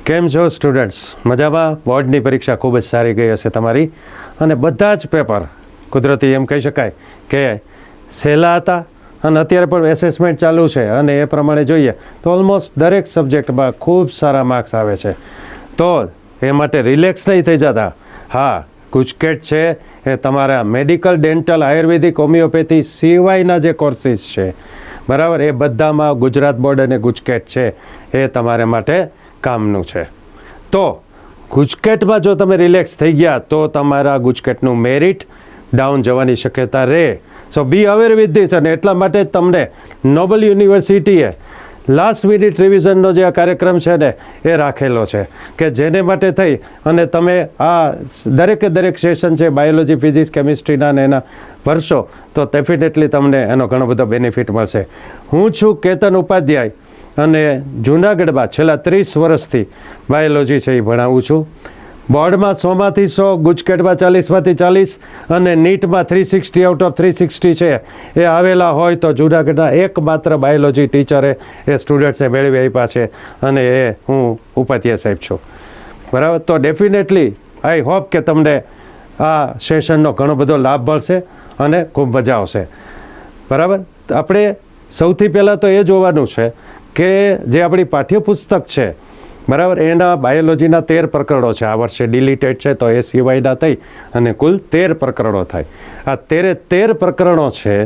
કેમ છો સ્ટુડન્ટ્સ? મજામાં? બોર્ડની પરીક્ષા ખૂબ જ સારી ગઈ હશે તમારી, અને બધા જ પેપર કુદરતી એમ કહી શકાય કે સહેલા હતા. અને અત્યારે પણ એસેસમેન્ટ ચાલુ છે, અને એ પ્રમાણે જોઈએ તો ઓલમોસ્ટ દરેક સબ્જેક્ટમાં ખૂબ સારા માર્ક્સ આવે છે. તો એ માટે રિલેક્સ નહીં થઈ જતા. હા, ગુજકેટ છે એ તમારા મેડિકલ, ડેન્ટલ, આયુર્વેદિક, હોમિયોપેથી સિવાયના જે કોર્સિસ છે, બરાબર, એ બધામાં ગુજરાત બોર્ડ અને ગુજકેટ છે એ તમારા માટે કામનું છે. તો ગુજકેટમાં જો તમે રિલેક્સ થઈ ગયા તો તમારા ગુજકેટનું મેરિટ ડાઉન જવાની શક્યતા રહે. સો બી અવેર વિથ ધીસ. અને એટલા માટે તમને નોબલ યુનિવર્સિટીએ લાસ્ટ મિનિટ રિવિઝનનો જે આ કાર્યક્રમ છે ને એ રાખેલો છે, કે જેને માટે થઈ અને તમે આ દરેક સેશન છે બાયોલોજી, ફિઝિક્સ, કેમિસ્ટ્રીના ને એના ભરશો તો ડેફિનેટલી તમને એનો ઘણો બધો બેનિફિટ મળશે. હું છું કેતન ઉપાધ્યાય, અને જૂનાગઢમાં છેલ્લા 30 વર્ષથી બાયોલોજી છે એ ભણાવું છું. બોર્ડમાં 100માંથી 100, ગુજકેટમાં 40માંથી 40, અને નીટમાં 360 આઉટ ઓફ 360 છે એ આવેલા હોય તો જૂનાગઢના એકમાત્ર બાયોલોજી ટીચરે એ સ્ટુડન્ટ્સને મેળવી આપ્યા છે, અને એ હું ઉપાધ્યાય સાહેબ છું. બરાબર. તો ડેફિનેટલી આઈ હોપ કે તમને આ સેશનનો ઘણો બધો લાભ મળશે અને ખૂબ મજા આવશે. બરાબર. આપણે સૌથી પહેલાં તો એ જોવાનું છે કે જે આપણી પાઠ્યપુસ્તક છે, બરાબર, એના બાયોલોજીના 13 પ્રકરણો છે. આ વર્ષે ડિલીટેડ છે તો એ સિવાયના થઈ અને કુલ 13 પ્રકરણો થાય. આ 13 પ્રકરણો છે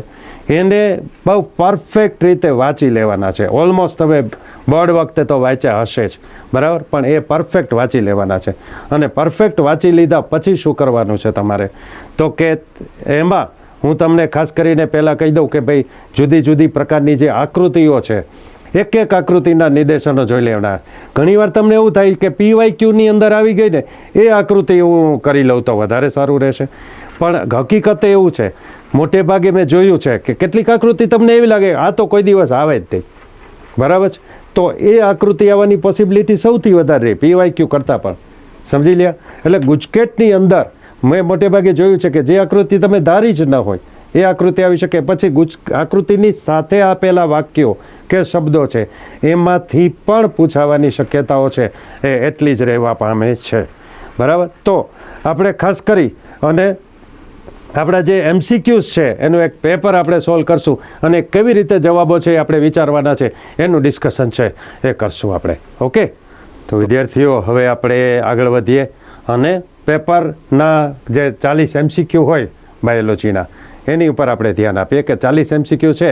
એને બહુ પરફેક્ટ રીતે વાંચી લેવાના છે. ઓલમોસ્ટ તમે બોર્ડ વખતે તો વાંચ્યા હશે જ, બરાબર, પણ એ પરફેક્ટ વાંચી લેવાના છે. અને પરફેક્ટ વાંચી લીધા પછી શું કરવાનું છે તમારે, તો કે એમાં હું તમને ખાસ કરીને પહેલાં કહી દઉં કે ભાઈ જુદી જુદી પ્રકારની જે આકૃતિઓ છે, એક આકૃતિના નિર્દેશનો જોઈ લેવાના. ઘણીવાર તમને એવું થાય કે PYQની અંદર આવી ગઈ ને એ આકૃતિ હું કરી લઉં તો વધારે સારું રહેશે, પણ હકીકતે એવું છે, મોટે ભાગે મેં જોયું છે કે કેટલીક આકૃતિ તમને એવી લાગે આ તો કોઈ દિવસ આવે જ નહીં, બરાબર છે, તો એ આકૃતિ આવવાની પોસિબિલિટી સૌથી વધારે રહે PYQ કરતાં પણ. સમજી લ્યા. એટલે ગુજકેટની અંદર મેં મોટે ભાગે જોયું છે કે જે આકૃતિ તમે ધારી જ ન હોય એ આકૃતિ આવી શકે. પછી આકૃતિની સાથે આપેલા વાક્યો કે શબ્દો છે એમાંથી પણ પૂછાવાની શક્યતાઓ છે એ એટલી જ રહેવા પામે છે. બરાબર. તો આપણે ખાસ કરી અને આપણા જે MCQs છે એનું એક પેપર આપણે સોલ્વ કરશું, અને કેવી રીતે જવાબો છે આપણે વિચારવાના છે એનું ડિસ્કશન છે એ કરશું આપણે. ઓકે. તો વિદ્યાર્થીઓ, હવે આપણે આગળ વધીએ અને પેપરના જે 40 MCQ હોય બાયોલોજીના એની ઉપર આપણે ધ્યાન આપીએ. કે 40 MCQ છે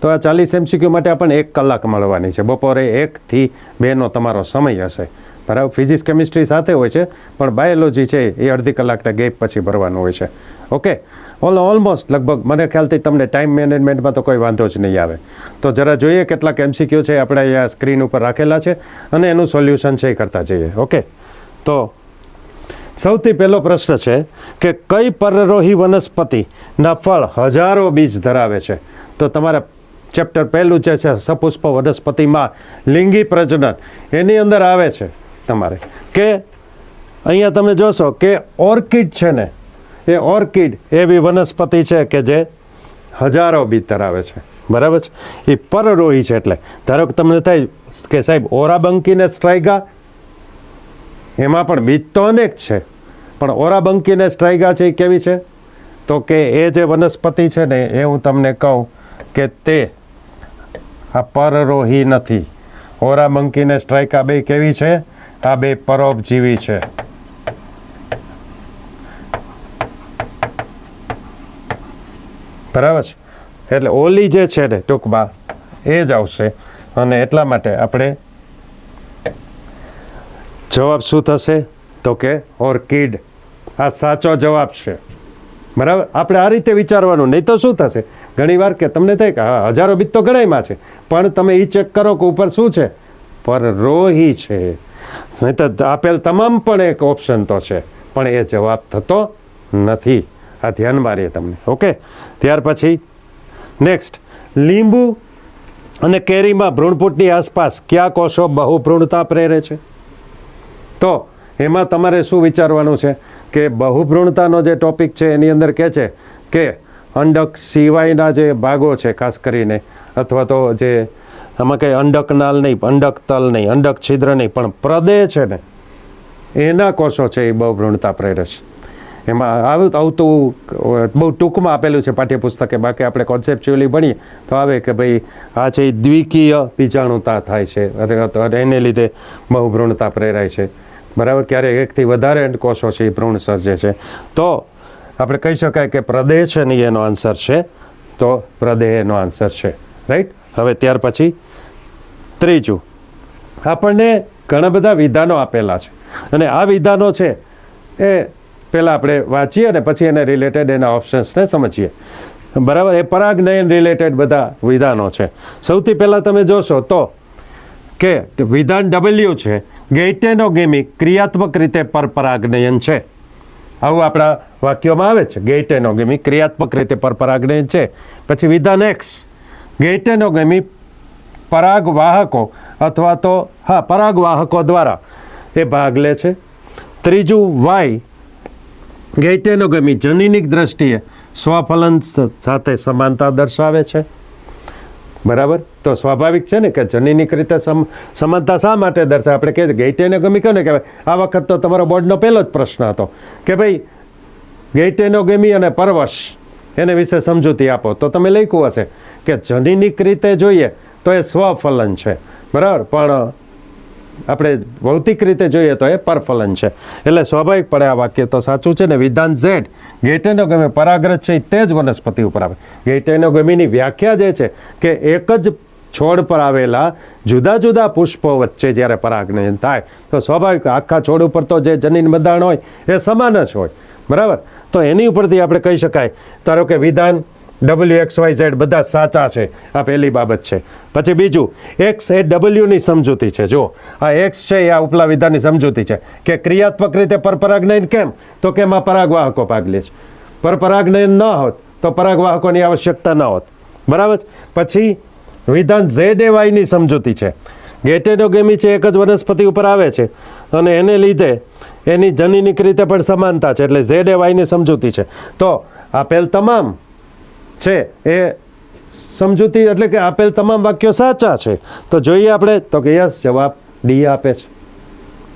તો આ 40 MCQ માટે આપણને 1 કલાક મળવાની છે. બપોરે 1 થી 2નો તમારો સમય હશે, બરાબર. ફિઝિક્સ, કેમિસ્ટ્રી સાથે હોય છે, પણ બાયોલોજી છે એ અડધી કલાકના ગેપ પછી ભરવાનું હોય છે. ઓકે. ઓલમોસ્ટ લગભગ મને ખ્યાલથી તમને ટાઈમ મેનેજમેન્ટમાં તો કોઈ વાંધો જ નહીં આવે. તો જરા જોઈએ કેટલાક MCQ છે આપણે અહીંયા સ્ક્રીન ઉપર રાખેલા છે, અને એનું સોલ્યુશન છે એ કરતા જઈએ. ઓકે. તો સૌથી પહેલો પ્રશ્ન છે કે કઈ પરરોહી વનસ્પતિના ફળ હજારો બીજ ધરાવે છે? તો તમારા ચેપ્ટર પહેલું જે છે સપુષ્પ વનસ્પતિમાં લિંગી પ્રજનન, એની અંદર આવે છે તમારે કે અહીંયા તમે જોશો કે ઓર્કિડ છે ને, એ ઓર્કિડ એવી વનસ્પતિ છે કે જે હજારો બીજ ધરાવે છે, બરાબર છે. એ પરરોહી છે. એટલે ધારો કે તમને થાય કે સાહેબ ઓરાબંકીને સ્ટ્રાઇગા, એમાં પણ બીજ તો અનેક છે, પણ ઓરાબંકીને સ્ટ્રાઇગા છે એ કેવી છે, તો કે એ જે વનસ્પતિ છે ને એ હું તમને કહું કે તે આ પરરોહી નથી. ઓરાબંકીને સ્ટ્રાઇગા બે કેવી છે? આ બે પરોપજીવી છે. બરાબર છે. એટલે ઓલી જે છે ને ટૂંકમાં એ જ આવશે, અને એટલા માટે આપણે જવાબ શું થશે તો કે ઓર્કિડ. આ સાચો જવાબ છે, બરાબર. આપણે આ રીતે વિચારવાનું. નહીં તો શું થશે, ઘણીવાર કે તમને થાય કે હા હજારો બીજ તો ઘણાયમાં છે, પણ તમે એ ચેક કરો કે ઉપર શું છે, પરરોહી છે. નહીં તો આપેલ તમામ પણ એક ઓપ્શન તો છે, પણ એ જવાબ થતો નથી. આ ધ્યાનમાં રહે તમને. ઓકે. ત્યાર પછી નેક્સ્ટ, લીંબુ અને કેરીમાં ભ્રૂણપૂટની આસપાસ કયા કોષો બહુભ્રૂણતા પ્રેરે છે? તો એમાં તમારે શું વિચારવાનું છે કે બહુભ્રૂણતાનો જે ટોપિક છે એની અંદર કહે છે કે અંડક સિવાયના જે ભાગો છે ખાસ કરીને, અથવા તો જે આમાં કંઈ અંડકનાલ નહીં, અંડકતલ નહીં, અંડક છિદ્ર નહીં, પણ પ્રદેહ છે ને એના કોષો છે એ બહુભ્રૂણતા પ્રેરે છે. એમાં આવતું બહુ ટૂંકમાં આપેલું છે પાઠ્યપુસ્તકે, બાકી આપણે કોન્સેપ્ચ્યુઅલી ભણીએ તો આવે કે ભાઈ આ છે એ દ્વિકીય બીજાણુતા થાય છે અને એને લીધે બહુભ્રૂણતા પ્રેરાય છે. બરાબર, ક્યારેક એકથી વધારે કોષો છે એ ભ્રૂણ સર્જે છે. તો આપણે કહી શકાય કે પ્રદેહ છે ને એનો આન્સર છે, તો પ્રદેહ એનો આન્સર છે. રાઈટ. હવે ત્યાર પછી ત્રીજું, આપણને ઘણા બધા વિધાનો આપેલા છે અને આ વિધાનો છે એ પહેલાં આપણે વાંચીએ અને પછી એને રિલેટેડ એના ઓપ્શન્સને સમજીએ. બરાબર, એ પરાગનયન રિલેટેડ બધા વિધાનો છે. સૌથી પહેલાં તમે જોશો તો કે વિધાન W છે, ગેઇટેનોગેમી ક્રિયાત્મક રીતે પરપરાગનયન છે. આવું આપણા વાક્યોમાં આવે છે, ગેઇટેનોગેમી ક્રિયાત્મક રીતે પરપરાગનયન છે. પછી વિધાન X, ગેઇટેનોગેમી પરાગવાહકો અથવા તો પરાગવાહકો દ્વારા એ ભાગ લે છે. ત્રીજું Y, ગેઇટેનોગેમી જનીનિક દ્રષ્ટિએ સ્વફલન સાથે સમાનતા દર્શાવે છે. બરાબર, તો સ્વાભાવિક છે ને કે જનીનિક રીતે સમાનતા શા માટે દર્શાવે? આપણે કહીએ ગેઇટેનોગેમી કોને કહેવાય? આ વખત તો તમારો બોર્ડનો પહેલો જ પ્રશ્ન હતો કે ભાઈ ગેઇટેનોગેમી અને પરવશ એને વિશે સમજૂતી આપો. તો તમે લખ્યું હશે કે જનીનિક રીતે જોઈએ તો એ સ્વફલન છે. બરાબર, પણ આપણે ભૌતિક રીતે જોઈએ તો એ પરફલન છે. એટલે સ્વાભાવિકપણે આ વાક્ય તો સાચું છે ને. વિધાન Z, ગેઇટેનોગેમી પરાગરજ છે તે જ વનસ્પતિ ઉપર આવે. ગેઇટેનોગેમીની વ્યાખ્યા જે છે કે એક જ છોડ પર આવેલા જુદા જુદા પુષ્પો વચ્ચે જ્યારે પરાગનયન થાય તો સ્વાભાવિક આખા છોડ ઉપર તો જે જનીન બંધારણ હોય એ સમાન જ હોય. બરાબર, તો એની ઉપરથી આપણે કહી શકાય ધારો કે વિધાન WXYZ બધા સાચા છે. આ પહેલી બાબત છે. પછી બીજું, X એ Wની સમજૂતી છે. જો આ X છે એ આ ઉપલા વિધાનની સમજૂતી છે કે ક્રિયાત્મક રીતે પરપરાગનયન કેમ? તો કે એમાં પરાગવાહકો ભાગ લે છે. પરપરાગનયન ન હોત તો પરાગવાહકોની આવશ્યકતા ન હોત. બરાબર. પછી વિધાન Z એ Yની સમજૂતી છે. ગેઇટેનોગેમી છે એક જ વનસ્પતિ ઉપર આવે છે અને એને લીધે એની જનીનિક રીતે પણ સમાનતા છે, એટલે Z એ Yની સમજૂતી છે. તો આપેલ તમામ છે એ સમજૂતી એટલે કે આપેલ તમામ વાક્યો સાચા છે. તો જોઈએ આપણે તો કે યસ, જવાબ D આપે છે.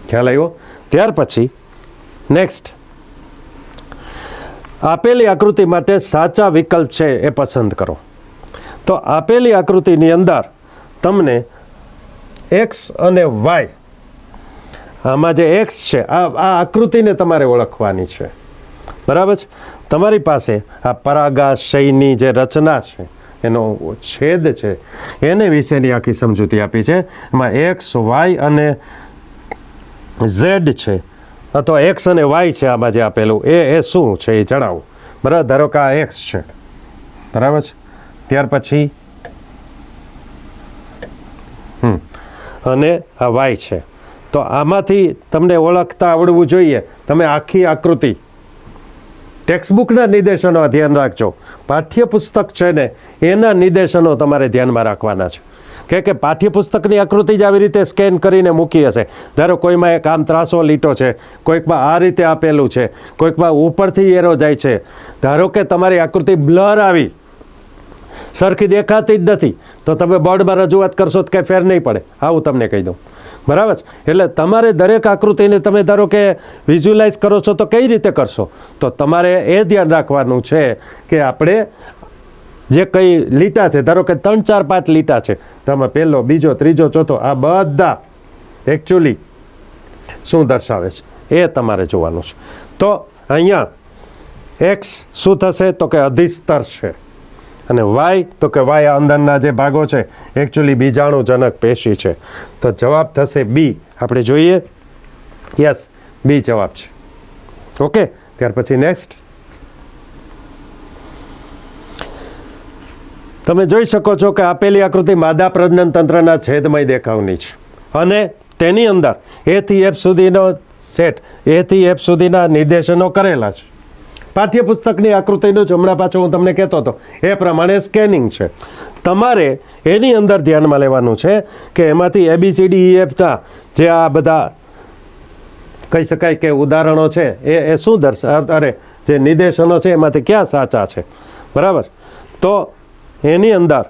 ખ્યાલ આવ્યો? ત્યાર પછી નેક્સ્ટ, આપેલી આકૃતિ માટે સાચા વિકલ્પ છે એ પસંદ કરો. તો આપેલી આકૃતિની અંદર તમને X અને Y, આમાં જે X છે આ આકૃતિને તમારે ઓળખવાની છે. બરાબર છે. તમારી પાસે આ પરાગાશયની જે રચના છે એનો છેદ છે એને વિશેની આખી સમજૂતી આપી છે. એમાં X, Y અને Z છે અથવા X અને Y છે. આમાં જે આપેલું એ શું છે એ જણાવો. બરાબર, ધારો કે આ X છે. બરાબર છે. ત્યાર પછી અને આ Y છે. તો આમાંથી તમને ઓળખતા આવડવું જોઈએ. તમે આખી આકૃતિ ટેક્સ્ટબુકના નિર્દેશનો ધ્યાન રાખજો. પાઠ્યપુસ્તક છે ને એના નિર્દેશનો તમારે ધ્યાનમાં રાખવાના છે કે પાઠ્યપુસ્તકની આકૃતિ જ આવી રીતે સ્કેન કરીને મૂકી હશે. ધારો કોઈમાં એક આમ ત્રાસો લીટો છે, કોઈકમાં આ રીતે આપેલું છે, કોઈકમાં ઉપરથી એરો જાય છે. ધારો કે તમારી આકૃતિ બ્લર આવી, સરખી દેખાતી જ નથી, તો તમે બોર્ડમાં રજૂઆત કરશો તો કંઈ ફેર નહીં પડે. આવું તમને કહી દઉં. બરાબર છે. એટલે તમારે દરેક આકૃતિને તમે ધારો કે વિઝ્યુલાઇઝ કરો છો તો કઈ રીતે કરશો? તો તમારે એ ધ્યાન રાખવાનું છે કે આપણે જે કંઈ લીટા છે, ધારો કે 3-4-5 લીટા છે, તમે પહેલો, બીજો, ત્રીજો, ચોથો, આ બધા એકચ્યુઅલી શું દર્શાવે છે એ તમારે જોવાનું છે. તો અહીંયા X શું થશે? તો કે અધિસ્તર છે. અને Y તો કે Y અંદરના જે ભાગો છે એકચ્યુઅલી બીજાણુજનક પેશી છે. તો જવાબ થશે B. આપણે જોઈએ. યસ, B જવાબ છે. ઓકે. ત્યાર પછી નેક્સ્ટ, તમે જોઈ શકો છો કે આપેલી આકૃતિ માદા પ્રજનન તંત્રના છેદમય દેખાવની છે અને તેની અંદર A થી F સુધીનો સેટ, A થી F સુધીના નિર્દેશનો કરેલા છે. પાઠ્યપુસ્તકની આકૃતિનું જ હમણાં પાછું હું તમને કહેતો હતો એ પ્રમાણે સ્કેનિંગ છે. તમારે એની અંદર ધ્યાનમાં લેવાનું છે કે એમાંથી ABCDEFના જે આ બધા કહી શકાય કે ઉદાહરણો છે એ શું જે નિર્દેશનો છે એમાંથી ક્યાં સાચા છે. બરાબર. તો એની અંદર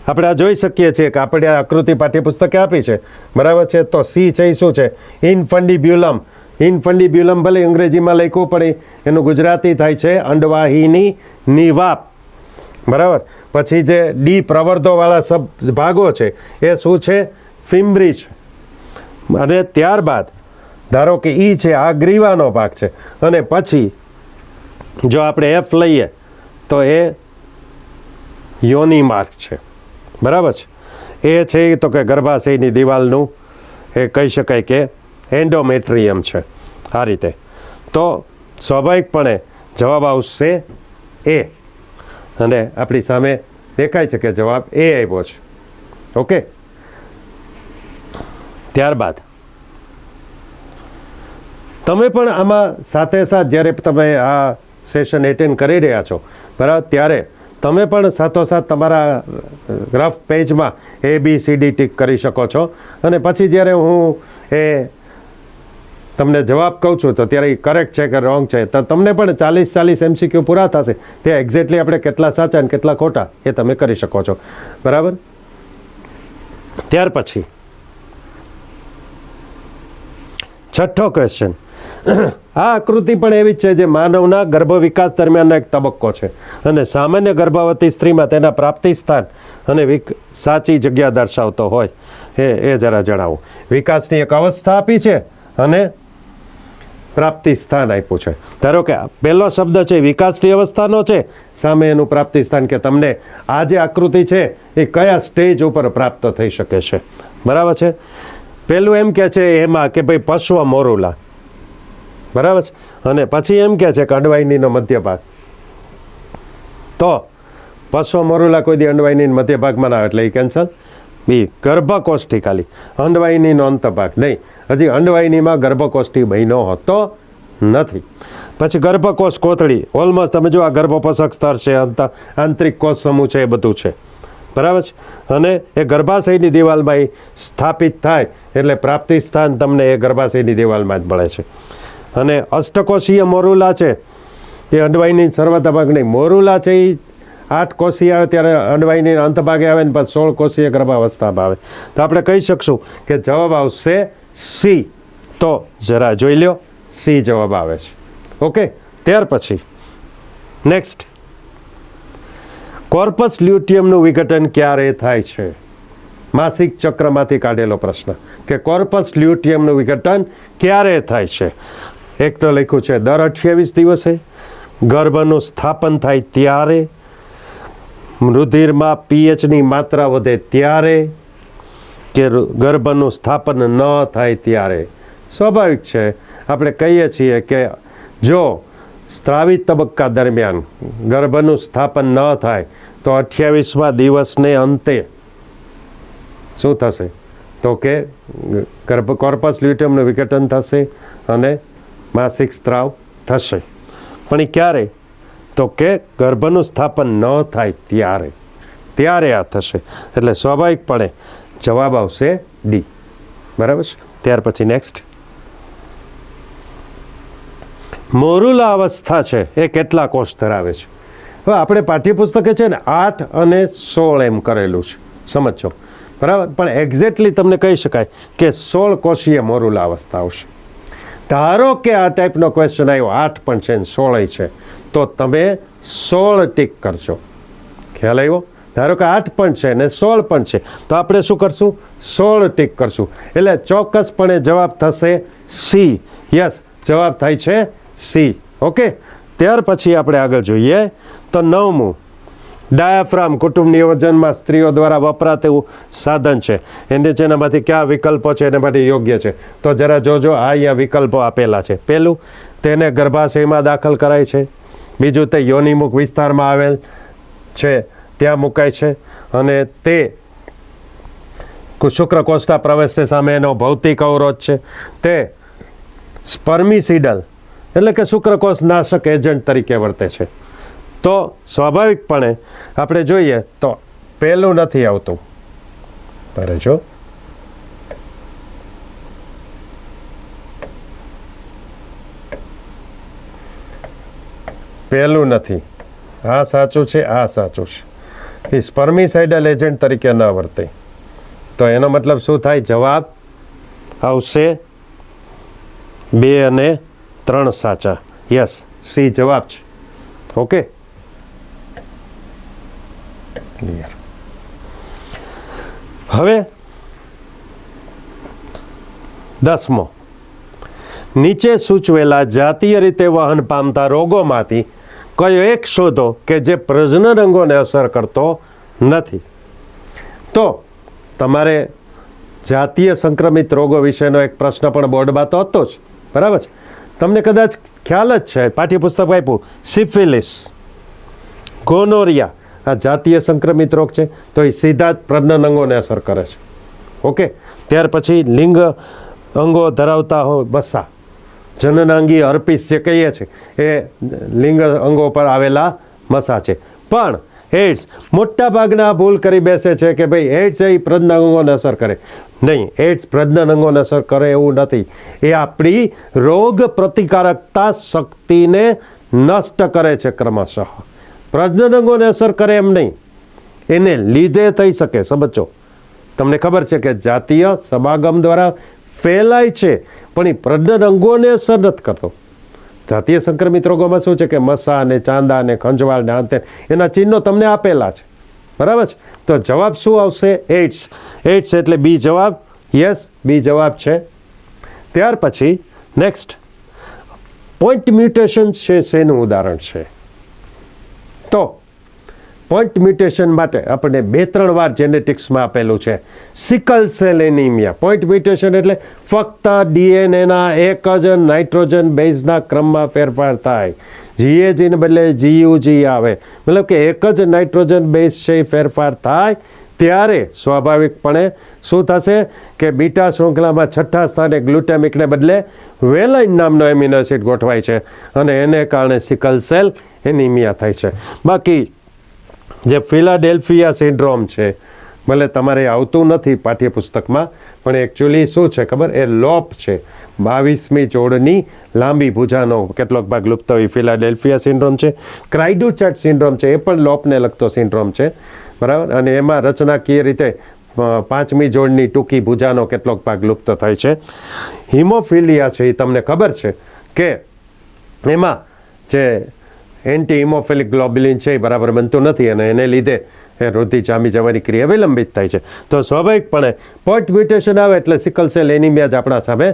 આપણે આ જોઈ શકીએ છીએ કે આપણે આ આકૃતિ પાઠ્યપુસ્તકે આપી છે, બરાબર છે. તો સી છે એ શું છે? ઇનફંડિબ્યુલમ. ઇનફંડિબ્યુલમ ભલે અંગ્રેજીમાં લખ્યું પણ એનું ગુજરાતી થાય છે અંડવાહીની નિવાપ, બરાબર. પછી જે ડી પ્રવર્ધોવાળા ભાગો છે એ શું છે? ફિમ્બ્રી છે. અને ત્યારબાદ ધારો કે ઈ છે, આ ગ્રીવાનો ભાગ છે. અને પછી જો આપણે એફ લઈએ તો એ યોની માર્ગ છે, બરાબર છે. એ છે તો કે ગર્ભાશયની દિવાલનું એ કહી શકાય કે એન્ડોમેટ્રિયમ છે. આ રીતે તો સ્વાભાવિકપણે જવાબ આવશે એ, અને આપણી સામે દેખાય છે કે જવાબ એ આવ્યો છે. ઓકે. ત્યારબાદ તમે પણ આમાં સાથે સાથ જ્યારે તમે આ સેશન એટેન્ડ કરી રહ્યા છો, બરાબર, ત્યારે તમે પણ સાથોસાથ તમારા રફ પેજમાં ABCD ટીક કરી શકો છો. અને પછી જ્યારે હું એ તમને જવાબ કહું છું તો ત્યારે એ કરેક્ટ છે કે રોંગ છે, તો તમને પણ 40 MCQ પૂરા થશે. તે એક્ઝેક્ટલી આપણે કેટલા સાચા અને કેટલા ખોટા એ તમે કરી શકો છો, બરાબર. ત્યાર પછી છઠ્ઠો ક્વેશ્ચન. આ આકૃતિ પણ એવી જ છે જે માનવના ગર્ભ વિકાસ દરમિયાનનો એક તબક્કો છે, અને સામાન્ય ગર્ભવતી સ્ત્રીમાં તેના પ્રાપ્તિ સ્થાન અને સાચી જગ્યા દર્શાવતો હોય એ જરા જણાવો. વિકાસની એક અવસ્થા આપી છે અને પ્રાપ્તિ સ્થાન આપ્યું છે. ધારો કે પહેલો શબ્દ છે વિકાસની અવસ્થાનો છે, સામે એનું પ્રાપ્તિ સ્થાન, કે તમને આ જે આકૃતિ છે એ કયા સ્ટેજ ઉપર પ્રાપ્ત થઈ શકે છે, બરાબર છે. પહેલું એમ કે છે એમાં કે ભાઈ પશ્વ મોરુલા, બરાબર છે. અને પછી એમ કે છે કે અંડવાહિનીનો મધ્ય ભાગ. તો પશ્વ મોરુલા કોઈ દી અંડવાહિની મધ્ય ભાગમાં ના આવે એટલે એ કેન્સલ. બી ગર્ભકોષ્ઠી ખાલી, અંડવાહિનીનો અંતભાગ નહીં. હજી અંડવાહિનીમાં ગર્ભકોષ્ઠી બન્યો હોતો નથી. પછી ગર્ભકોષ કોથળી, ઓલમોસ્ટ તમે જો આ ગર્ભપોષક સ્તર છે, આંતરિક કોષ સમૂહ છે, એ બધું છે, બરાબર છે. અને એ ગર્ભાશયની દિવાલમાં સ્થાપિત થાય એટલે પ્રાપ્તિ સ્થાન તમને એ ગર્ભાશયની દિવાલમાં જ મળે છે. અને અષ્ટકોષીય મોરુલા છે એ અંડવાહિની સર્વતા ભાગ નહીં. મોરુલા છે એ 8 કોષીય આવે ત્યારે અંડવાહિની અંતભાગે આવે ને પછી 16 કોષીય ગર્ભાવસ્થામાં આવે. તો આપણે કહી શકશું કે જવાબ આવશે સી. તો જરા જોઈ લ્યો, સી જવાબ આવે છે. ઓકે. ત્યાર પછી નેક્સ્ટ, કોર્પસ લ્યુટિયમનું વિઘટન ક્યારે થાય છે? માસિક ચક્રમાંથી કાઢેલો પ્રશ્ન કે કોર્પસ લ્યુટિયમનું વિઘટન ક્યારે થાય છે? એક તો લખ્યું છે દર 28 દિવસે, ગર્ભનું સ્થાપન થાય ત્યારે, રુધિરમાં pHની માત્રા વધે ત્યારે, કે ગર્ભનું સ્થાપન ન થાય ત્યારે. સ્વાભાવિક છે, આપણે કહીએ છીએ કે જો સ્ત્રાવિત તબક્કા દરમિયાન ગર્ભનું સ્થાપન ન થાય તો 28મા દિવસને અંતે શું થશે? તો કે કોર્પસ લ્યુટિયમનું વિઘટન થશે અને માસિક સ્ત્રાવ થશે. પણ એ ક્યારે? તો કે ગર્ભનું સ્થાપન ન થાય ત્યારે આ થશે. એટલે સ્વાભાવિકપણે જવાબ આવશે ડી, બરાબર છે. ત્યાર પછી નેક્સ્ટ, મોરુલા અવસ્થા છે એ કેટલા કોષ ધરાવે છે? હવે આપણે પાઠ્યપુસ્તકે છે ને 8 અને 16 એમ કરેલું છે, સમજો, બરાબર. પણ એક્ઝેક્ટલી તમને કહી શકાય કે 16 કોષીય મોરુલા અવસ્થા આવશે. ધારો કે આ ટાઈપનો ક્વેશ્ચન આવ્યો, 8 પણ છે ને 16 છે, તો તમે 16 ટીક કરશો. ખ્યાલ આવ્યો? ધારો કે 8 પણ છે ને 16 પણ છે, તો આપણે શું કરશું? 16 ટીક કરશું. એટલે ચોક્કસપણે જવાબ થશે સી. યસ, જવાબ થાય છે સી. ઓકે. ત્યાર પછી આપણે આગળ જોઈએ તો 9મું, ડાયાફ્રામ કુટુંબ નિયોજનમાં સ્ત્રીઓ દ્વારા વપરાતું સાધન છે. એ નીચેનામાંથી કયા વિકલ્પો છે એના માટે યોગ્ય છે? તો જરા જોજો, આ અહીંયા વિકલ્પો આપેલા છે. પહેલું, તેને ગર્ભાશયમાં દાખલ કરાય છે. બીજું, તે યોનિમુખ વિસ્તારમાં આવેલ છે ત્યાં મુકાય છે. અને તે શુક્રકોષના પ્રવેશને સામે એનો ભૌતિક અવરોધ છે. તે સ્પર્મિસિડલ એટલે કે શુક્રકોષ નાશક એજન્ટ તરીકે વર્તે છે. તો સ્વાભાવિકપણે આપણે જોઈએ તો પહેલું નથી આવતું. બરાબર જો, પહેલું નથી. આ સાચું છે, આ સાચું છે. એ સ્પર્મિસાઇડલ એજન્ટ તરીકે ન વર્તે. તો એનો મતલબ શું થાય? જવાબ આવશે 2 અને 3 સાચા. યસ, સી જવાબ છે. Okay, clear. હવે 10મો, નીચે સૂચવેલા જાતીય રીતે વહન પામતા રોગોમાંથી કયો એક શોધો કે જે પ્રજનન અંગોને અસર કરતો નથી. તો તમારે જાતીય સંક્રમિત રોગો વિશેનો એક પ્રશ્ન પણ બોર્ડમાં તો હતો જ, બરાબર છે? તમને કદાચ ખ્યાલ જ છે, પાઠ્યપુસ્તક આપ્યું, સિફિલિસ, ગોનોરિયા, આ જાતીય સંક્રમિત રોગ છે. તો એ સીધા જ પ્રજનન અંગોને અસર કરે છે. ઓકે, ત્યાર પછી લિંગ અંગો ધરાવતા હોય મસા, જનનાંગી હર્પીસ જે કહીએ છીએ એ લિંગ અંગો પર આવેલા મસા છે. પણ એડ્સ, મોટા ભાગના ભૂલ કરી બેસે છે કે ભાઈ એડ્સ એ પ્રજનન અંગોને અસર કરે. નહીં, એડ્સ પ્રજનન અંગોને અસર કરે એવું નથી. એ આપણી રોગ પ્રતિકારકતા શક્તિને નષ્ટ કરે છે ક્રમશઃ. પ્રજનન અંગોને અસર કરે એમ નહીં, એને લીધે થઈ શકે. સમજો, તમને ખબર છે કે જાતીય સમાગમ દ્વારા ફેલાય છે, પણ એ પ્રજનન અંગોને અસર નથી કરતો. જાતીય સંક્રમિત રોગોમાં શું છે કે મસા અને ચાંદા અને ખંજવાળ ને અંતે એના ચિહ્નો તમને આપેલા છે, બરાબર છે? તો જવાબ શું આવશે? એડ્સ. એડ્સ એટલે બી જવાબ. યસ, બી જવાબ છે. ત્યાર પછી નેક્સ્ટ, પોઈન્ટ મ્યુટેશન છે, શેનું ઉદાહરણ છે? તો પોઈન્ટ મ્યુટેશન માટે આપણે 2-3 વાર જેનેટિક્સમાં આપેલું છે, sickle cell anaemia. Point mutation એટલે ફક્ત ડીએનએના એક જ નાઇટ્રોજન બેઝના ક્રમમાં ફેરફાર થાય. જીએજીને બદલે જીયુજી આવે, મતલબ કે એક જ નાઇટ્રોજન બેઝ છે એ ફેરફાર થાય ત્યારે સ્વાભાવિકપણે શું થશે કે બીટા શૃંખલામાં 6થા સ્થાને ગ્લુટામિકને બદલે વેલાઇન નામનો એમિનો એસિડ ગોઠવાય છે અને એને કારણે સિકલ સેલ એનિમિયા થાય છે. બાકી જે ફિલાડેલ્ફિયા સિન્ડ્રોમ છે, ભલે તમારે આવતું નથી પાઠ્યપુસ્તકમાં, પણ એકચ્યુઅલી શું છે ખબર? એ લોપ છે. 22મી જોડની લાંબી ભુજાનો કેટલોક ભાગ લુપ્ત હોય, ફિલાડેલ્ફિયા સિન્ડ્રોમ છે. ક્રાઇડુચેટ સિન્ડ્રોમ છે, એ પણ લોપને લગતો સિન્ડ્રોમ છે, બરાબર? અને એમાં રચનાકીય રીતે 5મી જોડની ટૂંકી ભુજાનો કેટલોક ભાગ લુપ્ત થાય છે. હિમોફિલિયા છે, એ તમને ખબર છે કે એમાં જે એન્ટી હિમોફિલિક ગ્લોબ્યુલિન છે એ બરાબર બનતું નથી અને એને લીધે એ વૃદ્ધિ જામી જવાની ક્રિયા વિલંબિત થાય છે. તો સ્વાભાવિકપણે પોઈન્ટ મ્યુટેશન આવે એટલે સિકલ સેલ એનિમિયા જ આપણા સામે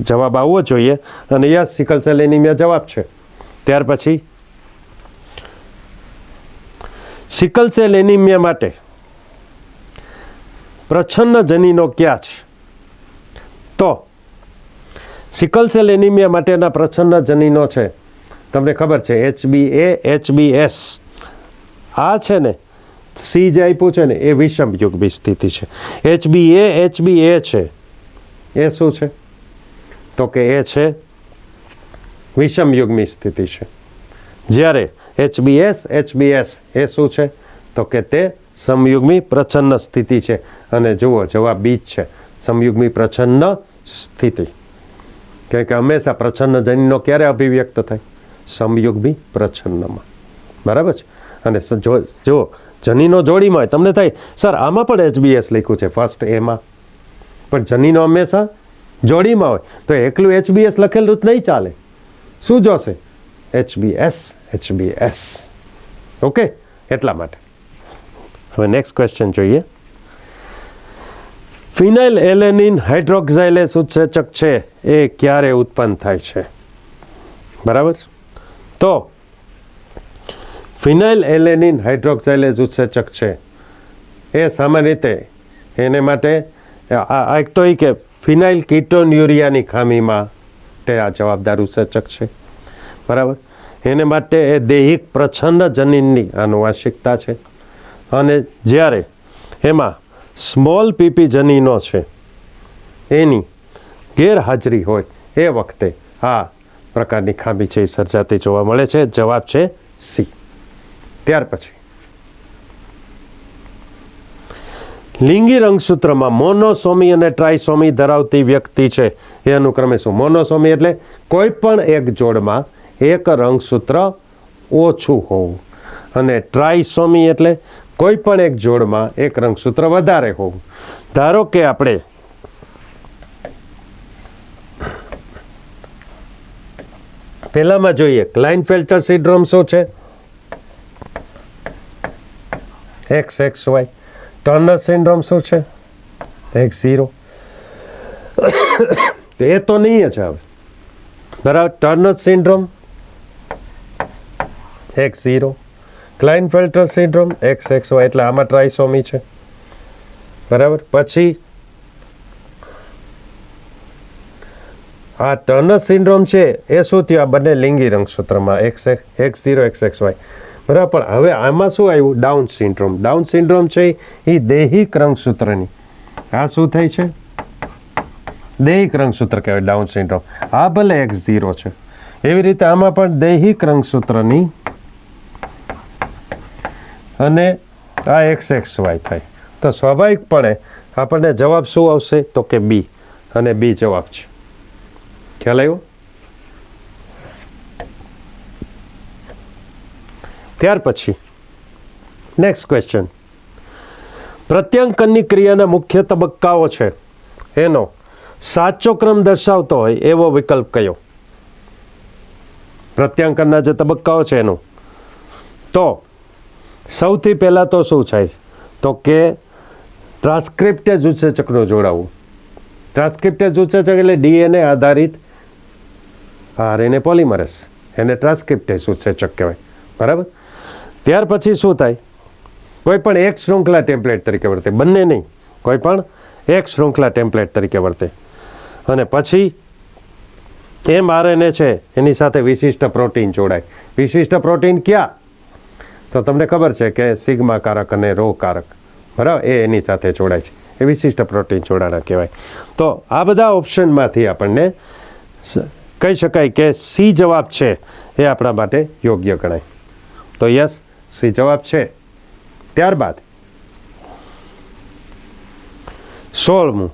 જવાબ આવવો જોઈએ. અને યસ, સિકલ સેલ એનિમિયા જવાબ છે. ત્યાર પછી સિકલ સેલ એનિમિયા માટે પ્રચ્છન્ન જનીનો ક્યાં છે? તો સિકલ સેલ એનિમિયા માટેના પ્રચ્છન્ન જનીનો છે, તમને ખબર છે, HbA, HbS. આ છે ને, સી જે આપ્યું છે ને એ વિષમ યુગ્મી સ્થિતિ છે. HbA, HbA છે એ શું છે? તો કે એ છે વિષમ યુગ્મી સ્થિતિ છે. જ્યારે HbS, HbS એ શું છે? તો કે તે સમયુગ્મી પ્રચ્છન્ન સ્થિતિ છે. અને જુઓ, જવાબ બી જ છે, સમયુગ્મી પ્રચ્છન્ન સ્થિતિ. કારણ કે હંમેશા પ્રચ્છન્ન જનીનો ક્યારે અભિવ્યક્ત થાય? સમયુગ્મી પ્રચ્છન્નમાં, બરાબર છે? અને જો જનીનો જોડીમાં હોય, તમને થાય સર આમાં પણ HbS લખ્યું છે ફર્સ્ટ એમાં, પણ જનીનો હંમેશા જોડીમાં હોય તો એકલું HbS લખેલું જ નહીં ચાલે. શું જોશે? HbS, HbS. ઓકે, એટલા માટે. હવે નેક્સ્ટ ક્વેશ્ચન જોઈએ. ફિનાઇલ એલેનિન હાઇડ્રોક્સાઇલેસ ઉત્સેચક છે એ ક્યારે ઉત્પન્ન થાય છે? બરાબર. તો ફિનાઇલ એલેનિન હાઇડ્રોક્સાઇલેઝ ઉત્સેચક છે એ સામાન્ય રીતે એને માટે એક તો એ કે ફિનાઇલ કીટોન્યુરિયાની ખામીમાં તે આ જવાબદાર ઉત્સેચક છે, બરાબર? એને માટે એ દૈહિક પ્રચ્છન્ન જનીનની આનુવાંશિકતા છે. અને જ્યારે એમાં સ્મોલ પીપી જનીનો છે એની ગેરહાજરી હોય એ વખતે આ પ્રકારની ખામી છે એ સર્જાતી જોવા મળે છે. જવાબ છે સી. ત્યાર પછી લિંગી રંગસૂત્રમાં મોનોસોમી અને ટ્રાયસોમી ધરાવતી વ્યક્તિ છે એ અનુક્રમે શું? મોનોસોમી એટલે કોઈ પણ એક જોડમાં એક રંગસૂત્ર ઓછું હોવું, અને ટ્રાયસોમી એટલે કોઈ પણ એક જોડમાં એક રંગસૂત્ર વધારે હોવું. ધારો કે આપણે પહેલામાં જોઈએ ક્લાઇનફેલ્ટર સિન્ડ્રોમ શું છે? XXY. ટર્નર સિન્ડ્રોમ શું છે? X0. એ તો નહીં જ આવે, બરાબર. Turner syndrome X0, Klinefelter syndrome XXY, એટલે આમાં ટ્રાઇસોમી છે, બરાબર. પછી આ ટર્નર સિન્ડ્રોમ છે એ શું થયું? આ બંને લિંગી રંગસૂત્રમાં X0 XXY, બરાબર. પણ હવે આમાં શું આવ્યું? Down syndrome. ડાઉન સિન્ડ્રોમ છે એ દૈહિક રંગસૂત્રની, આ શું થઈ છે? દૈહિક રંગસૂત્ર કહેવાય ડાઉન સિન્ડ્રોમ. આ ભલે X0 છે, એવી રીતે આમાં પણ દૈહિક રંગસૂત્રની અને આ XXY થાય. તો સ્વાભાવિકપણે આપણને જવાબ શું આવશે? તો કે B, અને B જવાબ છે. ખ્યાલ આવ્યો? ત્યાર પછી નેક્સ્ટ ક્વેશ્ચન, પ્રત્યાંકનની ક્રિયાના મુખ્ય તબક્કાઓ છે એનો સાચો ક્રમ દર્શાવતો હોય એવો વિકલ્પ કયો? પ્રત્યાંકનના જે તબક્કાઓ છે એનું, તો સૌથી પહેલાં તો શું થાય? તો કે ટ્રાન્સક્રિપ્ટેજ ઉત્સેચકનું જોડાવું. ટ્રાન્સક્રિપ્ટેજ ઉત્સેચક એટલે DNA આધારિત RNA પોલિમરેઝ, એને ટ્રાન્સક્રિપ્ટેજ ઉત્સેચક કહેવાય, બરાબર. ત્યાર પછી શું થાય? કોઈ પણ એક શૃંખલા ટેમ્પલેટ તરીકે વર્તે, બંને નહીં, કોઈ પણ એક શૃંખલા ટેમ્પલેટ તરીકે વર્તે. અને પછી mRNA છે એની સાથે વિશિષ્ટ પ્રોટીન જોડાય. વિશિષ્ટ પ્રોટીન ક્યાં? તો તમને ખબર છે કે સિગ્મા કારક અને રો કારક, બરાબર, એ એની સાથે જોડાય છે. એ વિશિષ્ટ પ્રોટીન જોડાણા કહેવાય. તો આ બધા ઓપ્શનમાંથી આપણને કહી શકાય કે C જવાબ છે એ આપણા માટે યોગ્ય ગણાય. તો યસ, C જવાબ છે. ત્યારબાદ 16મું,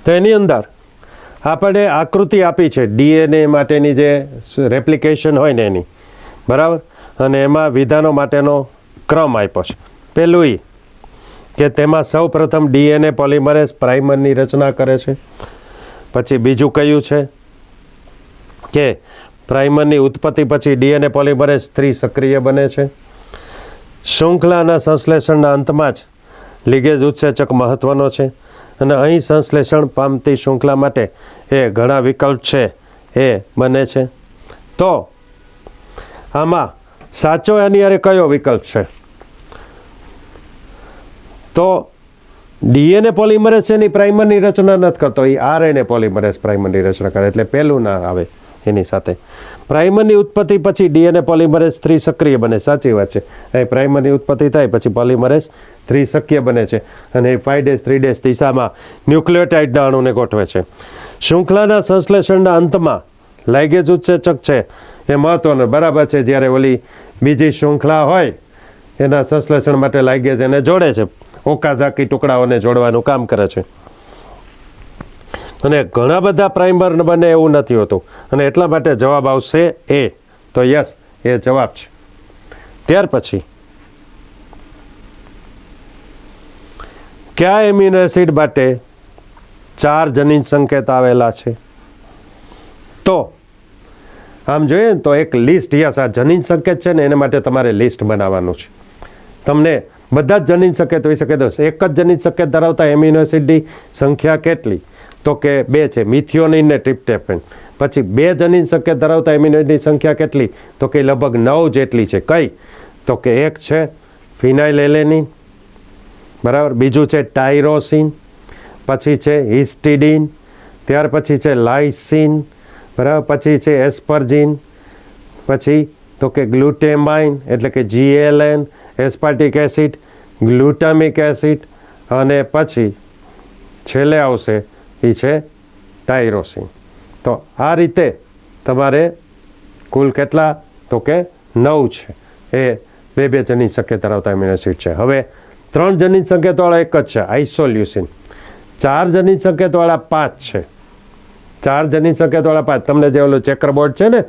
તો એની અંદર આપણે આકૃતિ આપી છે DNA માટેની, જે રેપ્લિકેશન હોય ને એની, બરાબર. અને એમાં વિધાનો માટેનો ક્રમ આપ્યો છે. પહેલું એ કે તેમાં સૌ પ્રથમ DNA પોલિમરેઝ પ્રાઇમરની રચના કરે છે. પછી બીજું કયું છે કે પ્રાઇમરની ઉત્પત્તિ પછી DNA પોલિમરેઝ ત્રિસક્રિય બને છે. શૃંખલાના સંશ્લેષણના અંતમાં જ લિગેજ ઉત્સેચક મહત્વનો છે. અને અહીં સંશ્લેષણ પામતી શૃંખલા માટે એ ઘણા વિકલ્પ છે એ બને છે. તો આમાં સાચો એની અરે કયો વિકલ્પ છે? તો DNA પોલિમરેઝ એની પ્રાઇમરની રચના નથી કરતો, એ RNA પોલિમરેઝ પ્રાઇમરની રચના કરે, એટલે પહેલું ના આવે એની સાથે. પ્રાઇમરની ઉત્પત્તિ પછી DNA પોલિમરેઝ ત્રિસક્રિય બને, સાચી વાત છે. એ પ્રાઇમરની ઉત્પત્તિ થાય પછી પોલિમરેઝ ત્રિસક્રિય બને છે અને એ 5'3' દિશામાં ન્યુક્લિયોટાઇડના અણુને ગોઠવે છે. શૃંખલાના સંશ્લેષણના અંતમાં લાઇગેજ ઉત્સેચક છે એ મહત્વનો, બરાબર છે. જ્યારે ઓલી બીજી શૃંખલા હોય એના સંશ્લેષણ માટે લાઇગેજ એને જોડે છે, ઓકાઝાકી ટુકડાઓને જોડવાનું કામ કરે છે. અને ઘણા બધા પ્રાઇમર બને એવું નથી હોતું, અને એટલા માટે જવાબ આવશે A. તો યસ, એ જવાબ છે. ત્યાર પછી કયા એમિનો એસિડ માટે 4 જનીન સંકેત આવેલા છે? તો આમ જોઈએ ને તો એક લિસ્ટ, યસ, આ જનીન સંકેત છે ને એના માટે તમારે લિસ્ટ બનાવવાનું છે. તમને બધા જ જનીન સંકેત હોઈ શકે. તો એક જ જનીન સંકેત ધરાવતા એમિનો એસિડની સંખ્યા કેટલી? તો કે 2 છે, મિથિયોનિન ને ટ્રિપ્ટેફેન. પછી 2 જનીન સંકેત ધરાવતા એમિનો એસિડની સંખ્યા કેટલી? તો કે લગભગ 9 જેટલી છે. કઈ? તો કે એક છે ફિનાઇલેલેનિન, બરાબર. બીજું છે ટાઇરોસિન, પછી છે હિસ્ટિડીન, ત્યાર પછી છે લાઇસિન, બરાબર. પછી છે એસ્પર્જિન, પછી તો કે ગ્લુટેમાઇન એટલે કે GLN, aspartic acid, glutamic acid, અને પછી છેલ્લે આવશે એ છે ટાઇરોસિન. તો આ રીતે તમારે કુલ કેટલા? તો કે 9 છે. એ 2 જનીન સંકેત ધરાવતા એમિનો એસિડ છે. હવે 3 જનીન સંકેતવાળા એક જ છે, આઇસોલ્યુસિન. 4 જનીન સંકેતવાળા 5 છે. 4 જનીન સંકેતવાળા 5. તમને જે ઓલું ચેકરબોર્ડ છે ને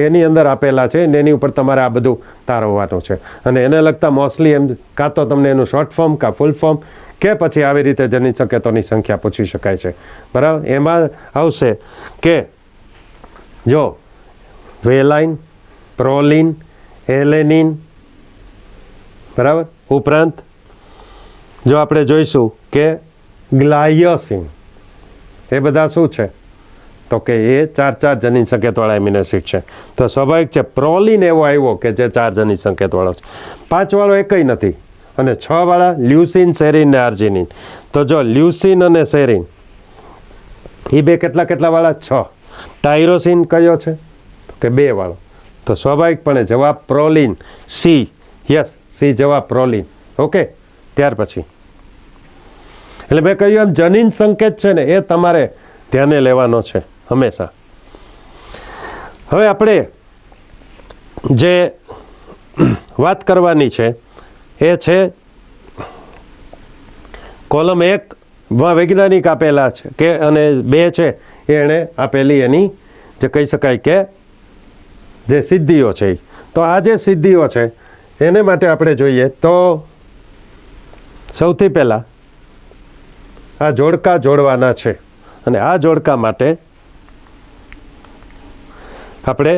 એની અંદર આપેલા છે ને એની ઉપર તમારે આ બધું તારવવાનું છે. અને એને લગતા મોસ્ટલી એમ કાં તો તમને એનું શોર્ટ ફોર્મ કાં ફૂલ ફોર્મ કે પછી આવી રીતે જનિત સંકેતોની સંખ્યા પૂછી શકાય છે. બરાબર. એમાં આવશે કે જો વેલાઇન, પ્રોલિન, એલેનિન, બરાબર. ઉપરાંત જો આપણે જોઈશું કે ગ્લાયસિન, એ બધા શું છે તો કે એ 4 જનિત સંકેતવાળા એમિનો એસિડ છે. તો સ્વાભાવિક છે પ્રોલિન એવો આવ્યો કે જે 4 જનિત સંકેતવાળો છે. 5 વાળો એકય નથી. અને 6 વાળા લ્યુસિન, સેરિન ને આર્જિનિન. તો જો લ્યુસિન અને સેરિન એ બે કેટલા વાળા? 6. ટાયરોસિન કયો છે તો કે 2 વાળો. તો સ્વાભાવિકપણે જવાબ પ્રોલિન, સી. યસ, સી જવાબ પ્રોલિન. ઓકે. ત્યાર પછી એટલે મેં કહ્યું એમ જનિત સંકેત છે ને એ તમારે ધ્યાને લેવાનો છે હંમેશા. હવે આપણે જે વાત કરવાની છે એ છે કોલમ 1માં વૈજ્ઞાનિક આપેલા છે કે અને 2 છે એણે આપેલી એની જે કહી શકાય કે જે સિદ્ધિઓ છે. તો આ જે સિદ્ધિઓ છે એને માટે આપણે જોઈએ તો સૌથી પહેલાં આ જોડકા જોડવાના છે. અને આ જોડકા માટે આપણે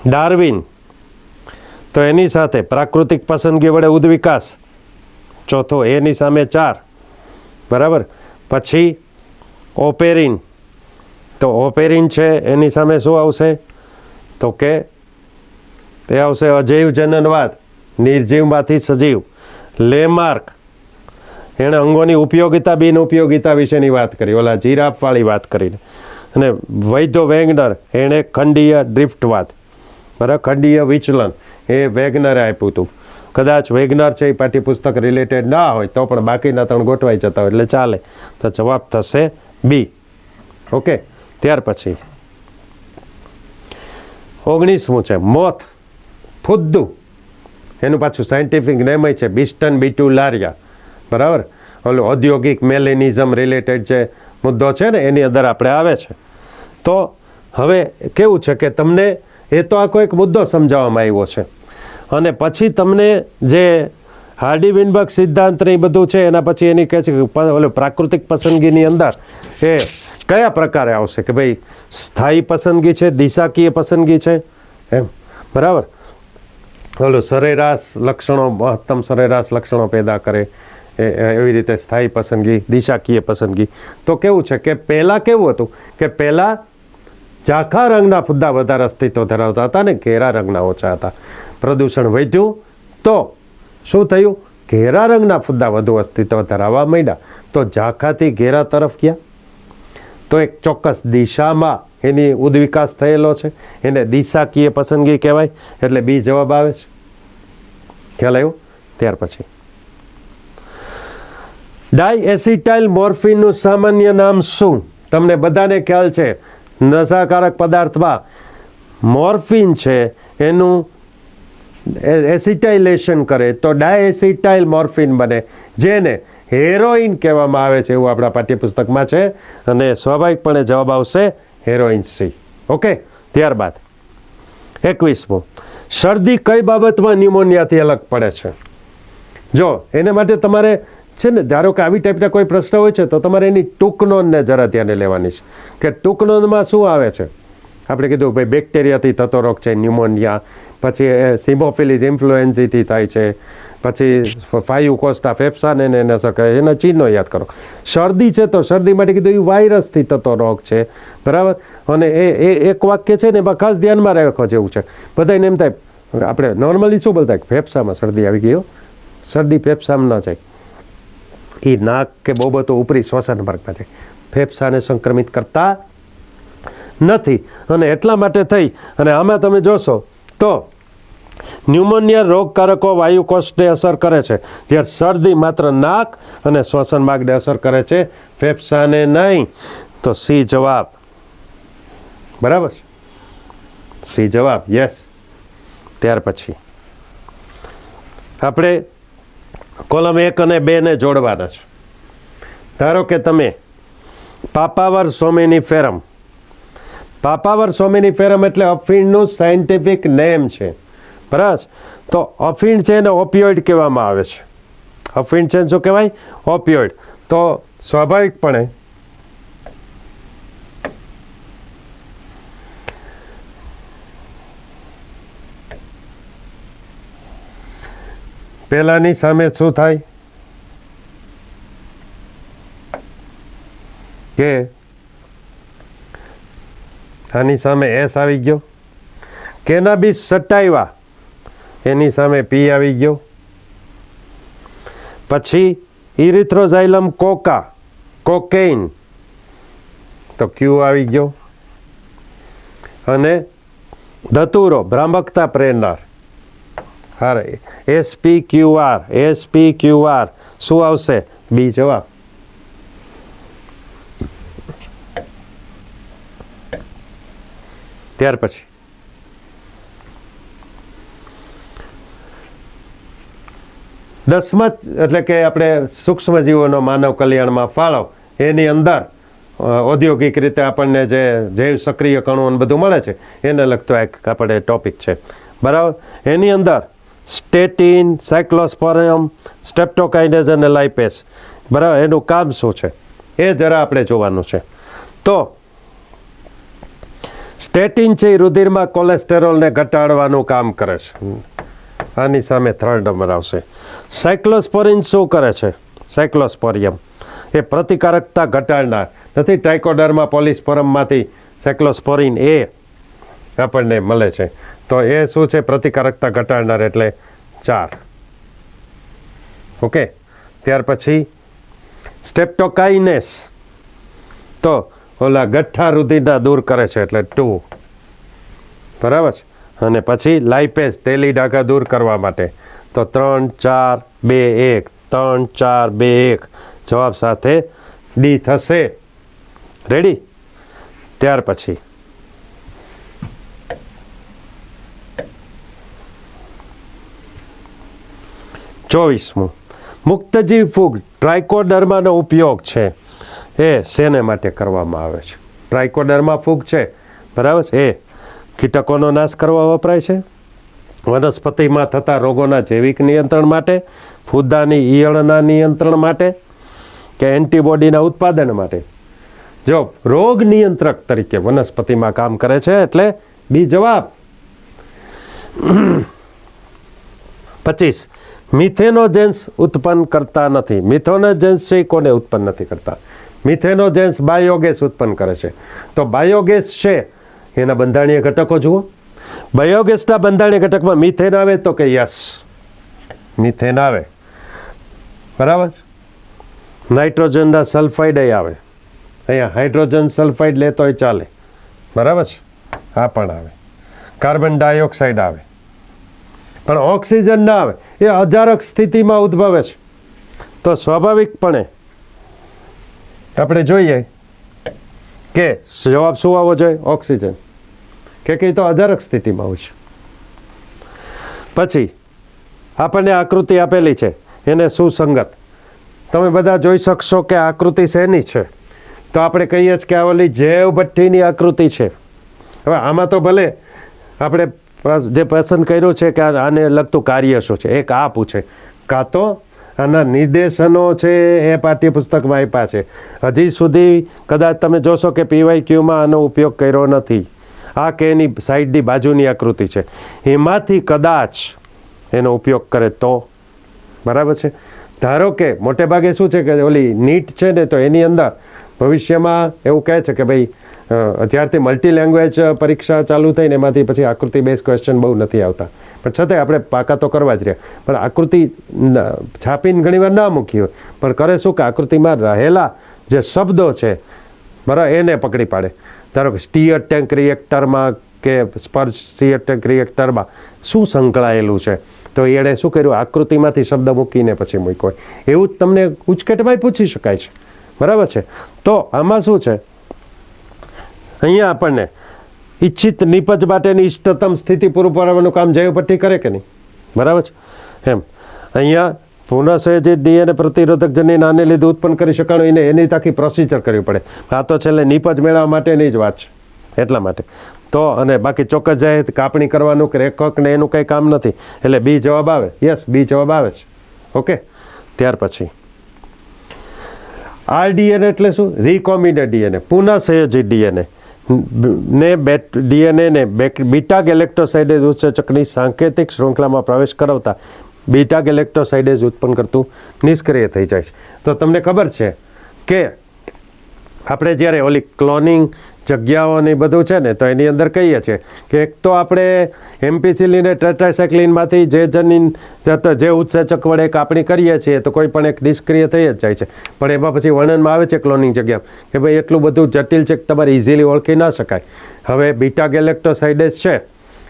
ડાર્વિન તો એની સાથે પ્રાકૃતિક પસંદગી વડે ઉદ્વિકાસ, ચોથો એની સામે 4, બરાબર. પછી ઓપેરિન, તો ઓપેરિન છે એની સામે શું આવશે તો કે તે આવશે અજૈવ જનનવાદ, નિર્જીવમાંથી સજીવ. લેમાર્ક એણે અંગોની ઉપયોગિતા બિન ઉપયોગિતા વિશેની વાત કરી, ઓલા જીરાફવાળી વાત કરીને. અને વૈદ્ય વેગનર એણે ખંડીય ડ્રિફ્ટવાદ, બરાબર, ખંડીય વિચલન એ વેગનરે આપ્યું હતું. કદાચ વેગનર છે એ પાઠ્યપુસ્તક રિલેટેડ ના હોય તો પણ બાકીના 3 ગોઠવાઈ જતા હોય એટલે ચાલે. તો જવાબ થશે બી. ઓકે. ત્યાર પછી 19મું છે મોથ, ફુદ્દુ. એનું પાછું સાયન્ટિફિક નેમ છે બિસ્ટન બીટુલારિયા, બરાબર. ઓલું ઔદ્યોગિક મેલેનિઝમ રિલેટેડ જે મુદ્દો છે ને એની અંદર આપણે આવે છે. તો હવે કેવું છે કે તમને એ તો આખો એક મુદ્દો સમજાવવામાં આવ્યો છે. અને પછી તમને જે હાર્ડી વિનબર્ગ સિદ્ધાંત ને એ બધું છે એના પછી એની કહે છે કે ઓલું પ્રાકૃતિક પસંદગીની અંદર એ કયા પ્રકારે આવશે કે ભાઈ સ્થાયી પસંદગી છે, દિશાકીય પસંદગી છે, એમ, બરાબર. ઓલું સરેરાશ લક્ષણો, મહત્તમ સરેરાશ લક્ષણો પેદા કરે એવી રીતે સ્થાયી પસંદગી, દિશાકીય પસંદગી. તો કેવું છે કે પહેલાં કેવું હતું કે પહેલાં ઝાંખા રંગના ફુદ્દા વધારે અસ્તિત્વ ધરાવતા હતા ને ઘેરા રંગના ઓછા હતા. પ્રદૂષણ વધ્યું તો શું થયું? ઘેરા રંગના ફુદ્દા વધુ અસ્તિત્વ ધરાવવા માંડ્યા. તો ઝાંખાથી ઘેરા તરફ ગયા તો એક ચોક્કસ દિશામાં એની ઉદ્વિકાસ થયેલો છે, એને દિશાકીય પસંદગી કહેવાય. એટલે બી જવાબ આવે છે. ખ્યાલ આવ્યો? ત્યાર પછી ડાયએસિટાઇલ મોર્ફિનનું સામાન્ય નામ શું? તમને બધાને ખ્યાલ છે નશાકારક પદાર્થમાં મોર્ફિન છે એનું એસિટાઇલેશન કરે તો ડાયએસિટાઇલ મોર્ફિન બને, જેને હેરોઇન કહેવામાં આવે છે એવું આપણા પાઠ્યપુસ્તકમાં છે. અને સ્વાભાવિકપણે જવાબ આવશે હેરોઇન સી. ઓકે. ત્યારબાદ 21મું, શરદી કઈ બાબતમાં ન્યુમોનિયાથી અલગ પડે છે? જો એને માટે તમારે છે ને, ધારો કે આવી ટાઈપના કોઈ પ્રશ્ન હોય છે તો તમારે એની ટૂંક નોંધને જરા ધ્યાને લેવાની છે કે ટૂંક નોંધમાં શું આવે છે. આપણે કીધું ભાઈ બેક્ટેરિયાથી થતો રોગ છે ન્યુમોનિયા, પછી સિમોફિલિસ ઇન્ફ્લુએન્ઝાથી થાય છે, પછી ફાયુ કોસ્ટા ફેફસાને એને શકે એના ચિહ્નો યાદ કરો. શરદી છે તો શરદી માટે કીધું એ વાયરસથી થતો રોગ છે, બરાબર. અને એ એક વાક્ય છે ને એમાં ખાસ ધ્યાનમાં રાખવા જેવું છે. બધાને એમ થાય આપણે નોર્મલી શું બોલતા ફેફસામાં શરદી આવી ગઈ, શરદી ફેફસામાં ન જાય, એ નાક કે બહુ બધું ઉપરી શ્વસન માર્ગમાં જાય, ફેફસાને સંક્રમિત કરતા નથી. અને એટલા માટે થઈ અને આમાં તમે જોશો તો ન્યુમોનિયા રોગકારકો વાયુકોષને અસર કરે છે, જ્યારે શરદી માત્ર નાક અને શ્વસન માર્ગને અસર કરે છે, ફેફસાને નહીં. તો સી જવાબ, બરાબર, સી જવાબ, યસ. ત્યાર પછી આપણે કોલમ 1 અને 2 ને જોડવાના છે. ધારો કે તમે પાપાવર સોમેનિફેરમ, પાપાવર સોમિનિફેરમ એટલે અફીણનું સાયન્ટિફિક નેમ છે, બરાબર. તો અફીણ છે એને ઓપિયોઇડ કહેવામાં આવે છે. અફીણ છે શું કહેવાય? ઓપિયોઇડ. તો સ્વાભાવિકપણે પહેલાની સામે શું થાય કે આની સામે એસ આવી ગયો, કેનાબિસ સટાઈવા એની સામે પી આવી ગયો, પછી ઇરિથ્રોઝાઇલમ કોકા કોકેઇન તો ક્યુ આવી ગયો, અને ધતુરો ભ્રામકતા પ્રેરનાર હારે SPQR શું આવશે? બી જવાબ. ત્યાર પછી દસમા એટલે કે આપણે સૂક્ષ્મજીવોનો માનવ કલ્યાણમાં ફાળો, એની અંદર ઔદ્યોગિક રીતે આપણને જે જૈવ સક્રિય કણો બધું મળે છે એને લગતો એક આપણે ટોપિક છે, બરાબર. એની અંદર સ્ટેટિન, સાયક્લોસ્પોરિયમ, સ્ટ્રેપ્ટોકાઇનેઝ અને લાઇપેસ, બરાબર, એનું કામ શું છે એ જરા આપણે જોવાનું છે. તો સ્ટેટિન છે એ રુધિરમાં કોલેસ્ટેરોલને ઘટાડવાનું કામ કરે છે, આની સામે 3rd નંબર આવશે. સાયક્લોસ્પોરિન શું કરે છે? સાયક્લોસ્પોરિયમ એ પ્રતિકારકતા ઘટાડનાર નથી, ટ્રાઇકોડર્મા પોલિસ્પોરમમાંથી સાયક્લોસ્પોરિન એ આપણને મળે છે. તો એ શું છે? પ્રતિકારકતા ઘટાડનાર, એટલે 4. ઓકે. ત્યાર પછી સ્ટેપ્ટોકાઇનેસ તો ઓલા ગઠ્ઠા રુધિરના દૂર કરે છે, એટલે 2, બરાબર છે. અને પછી લાઇપેસ તેલી ડાઘા દૂર કરવા માટે તો 3, 4, 2, 1 3, 4, 2, 1 જવાબ સાથે ડી થશે. રેડી? ત્યાર પછી ચોવીસમું, મુક્તજીવ ફૂગ ટ્રાઇકોડર્માનો ઉપયોગ છે એ શેને માટે કરવામાં આવે છે? ટ્રાઇકોડર્મા ફૂગ છે, બરાબર છે, એ કીટકોનો નાશ કરવા વપરાય છે, વનસ્પતિમાં થતા રોગોના જૈવિક નિયંત્રણ માટે, ફૂદાની ઈયળના નિયંત્રણ માટે, કે એન્ટીબોડીના ઉત્પાદન માટે? જો રોગ નિયંત્રક તરીકે વનસ્પતિમાં કામ કરે છે, એટલે બી જવાબ. 25, મિથેનોજેન્સ ઉત્પન્ન કરતા નથી. મિથેનોજેન્સ છે કોને ઉત્પન્ન નથી કરતા? મિથેનોજેન્સ બાયોગેસ ઉત્પન્ન કરે છે. તો બાયોગેસ છે એના બંધારણીય ઘટકો જુઓ. બાયોગેસના બંધારણીય ઘટકમાં મિથેન આવે તો કે યસ, મિથેન આવે, બરાબર. નાઇટ્રોજનના સલ્ફાઇડ આવે, અહીંયા હાઇડ્રોજન સલ્ફાઇડ લેતોય ચાલે, બરાબર છે, આ પણ આવે. કાર્બન ડાયોક્સાઇડ આવે, પણ ઓક્સિજન ના આવે, એ અજારક સ્થિતિમાં ઉદ્ભવે છે. તો સ્વાભાવિકપણે આપણે જોઈએ કે જવાબ શું આવવો જોઈએ? ઓક્સિજન, કે કંઈ તો અજારક સ્થિતિમાં હોય છે. પછી આપણને આકૃતિ આપેલી છે એને સુસંગત તમે બધા જોઈ શકશો કે આકૃતિ શેની છે? તો આપણે કહીએ છીએ કે આ ઓલી જૈવ ભઠ્ઠીની આકૃતિ છે. હવે આમાં તો ભલે આપણે જે પસંદ કર્યું છે કે આને લગતું કાર્ય શું છે, એક આ પૂછે, કાં તો આના નિર્દેશનો છે એ પાઠ્યપુસ્તકમાં આપ્યા છે. હજી સુધી કદાચ તમે જોશો કે PYQમાં આનો ઉપયોગ કર્યો નથી. આ કે એની સાઈડની બાજુની આકૃતિ છે, એમાંથી કદાચ એનો ઉપયોગ કરે તો, બરાબર છે. ધારો કે મોટે ભાગે શું છે કે ઓલી નીટ છે ને, તો એની અંદર ભવિષ્યમાં એવું કહે છે કે ભાઈ જ્યારથી મલ્ટી લેંગ્વેજ પરીક્ષા ચાલુ થઈને એમાંથી પછી આકૃતિ બેઝ ક્વેશ્ચન બહુ નથી આવતા, પણ છતાંય આપણે પાકા તો કરવા જ રહ્યા. પણ આકૃતિ છાપીને ઘણીવાર ના મૂકી હોય, પણ કરે શું કે આકૃતિમાં રહેલા જે શબ્દો છે, બરાબર, એને પકડી પાડે. ધારો કે સ્ટીયર ટેન્ક રિએક્ટરમાં કે સ્પર્જ સ્ટીયર ટેન્ક રિએક્ટરમાં શું સંકળાયેલું છે, તો એણે શું કર્યું? આકૃતિમાંથી શબ્દ મૂકીને પછી મૂક્યો. એવું જ તમને ઉચકેટમાં પૂછી શકાય છે, બરાબર છે. તો આમાં શું છે, અહીંયા આપણને ઈચ્છિત નિપજ માટેની ઇષ્ટતમ સ્થિતિ પૂરું પાડવાનું કામ જૈવ ભઠ્ઠી કરે કે નહીં? બરાબર છે. એમ અહીંયા પુનઃસંયોજિત ડીએનએ પ્રતિરોધક જનીન આને લીધે ઉત્પન્ન કરી શકાય, એની આખી પ્રોસિજર કરવી પડે. આ તો છેલ્લે નિપજ મેળવવા માટેની જ વાત છે, એટલા માટે. તો અને બાકી ચોક્કસ જાય કાપણી કરવાનું કે રેખક ને એનું કંઈ કામ નથી, એટલે બી જવાબ આવે. યસ, બી જવાબ આવે છે. ઓકે. ત્યાર પછી RDNA એટલે શું? રિકોમ્બિનેન્ટ ડીએનએ, પુનઃસંયોજિત ડીએનએ ને ડીએનએ ને બીટા ગેલેક્ટોસાઇડેઝ ઉત્સેચકની સાંકેતિક શૃંખલામાં પ્રવેશ કરાવતા બીટા ગેલેક્ટોસાઇડેઝ ઉત્પન્ન કરતું નિષ્ક્રિય થઈ જાય છે. તો તમને ખબર છે કે આપણે જ્યારે ઓલી ક્લોનિંગ જગ્યાઓને બધું છે ને, તો એની અંદર કહીએ છીએ કે એક તો આપણે એમ્પિસિલિન અને ટેટ્રાસાયક્લિનમાંથી જે જનીન જે ઉત્સેચક વડે કાપણી કરીએ છીએ તો કોઈ પણ એક નિષ્ક્રિય થઈ જ જાય છે. પણ એમાં પછી વર્ણનમાં આવે છે ક્લોનિંગ જગ્યા કે ભાઈ એટલું બધું જટિલ છે કે તમારે ઇઝીલી ઓળખી ના શકાય. હવે બીટા ગેલેક્ટોસાઇડેઝ છે,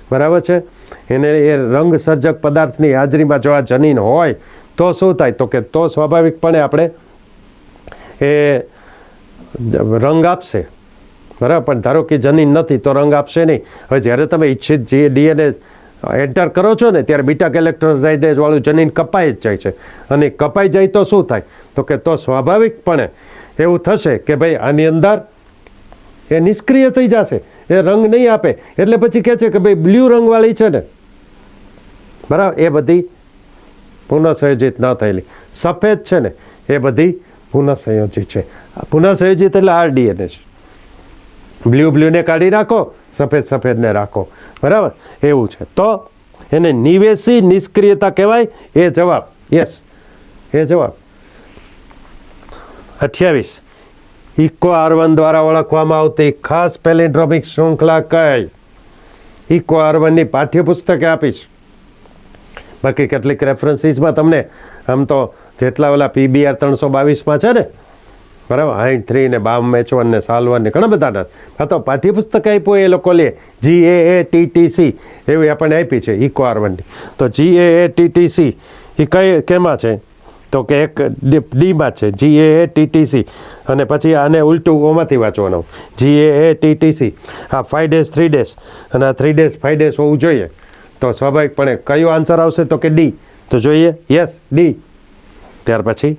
બરાબર છે, એને એ રંગસર્જક પદાર્થની હાજરીમાં જો આ જનીન હોય તો શું થાય? તો કે તો સ્વાભાવિકપણે આપણે એ રંગ આપશે, બરાબર. પણ ધારો કે જનીન નથી તો રંગ આપશે નહીં. હવે જ્યારે તમે ઈચ્છિત જે ડીએનએ એન્ટર કરો છો ને ત્યારે બીટા ગેલેક્ટોસાઇડેઝ વાળું જનીન કપાઈ જ જાય છે. અને કપાઈ જાય તો શું થાય? તો કે તો સ્વાભાવિકપણે એવું થશે કે ભાઈ આની અંદર એ નિષ્ક્રિય થઈ જશે, એ રંગ નહીં આપે. એટલે પછી કહે છે કે ભાઈ બ્લુ રંગવાળી છે ને, બરાબર, એ બધી પુનઃસંયોજિત ન થયેલી. સફેદ છે ને એ બધી પુનઃસંયોજિત છે. પુનઃસંયોજિત એટલે RDNA છે. બ્લુને કાઢી રાખો, સફેદને રાખો, બરાબર, એવું છે. તો એને નિવેશી નિષ્ક્રિયતા કહેવાય. એ જવાબ. યસ, એ જવાબ. 28 ઇકો R1 દ્વારા ઓળખવામાં આવતી ખાસ પેલિન્ડ્રોમિક શૃંખલા કઈ? ઇકો R1ની પાઠ્યપુસ્તકે આપીશ. બાકી કેટલીક રેફરન્સીસમાં તમને આમ તો જેટલા ઓલા PBR 322માં છે ને, બરાબર, 83 ને BAM-H1 ને SAL1 ને ઘણા બધા. હા, તો પાઠ્યપુસ્તક આપ્યું એ લોકો લે GAATTC એવી આપણને આપી છે ઇકો R1ની. તો GAATTC એ કઈ કેમાં છે? તો કે એક ડીમાં છે, GAATTC. અને પછી આને ઉલટું ઓમાંથી વાંચવાનું, GAATTC. હા, 5 3 ડેઝ અને આ 3 ડેઝ 5 ડેઝ હોવું જોઈએ. તો સ્વાભાવિકપણે કયો આન્સર આવશે? તો કે ડી. તો જોઈએ. Yes, D. ત્યાર પછી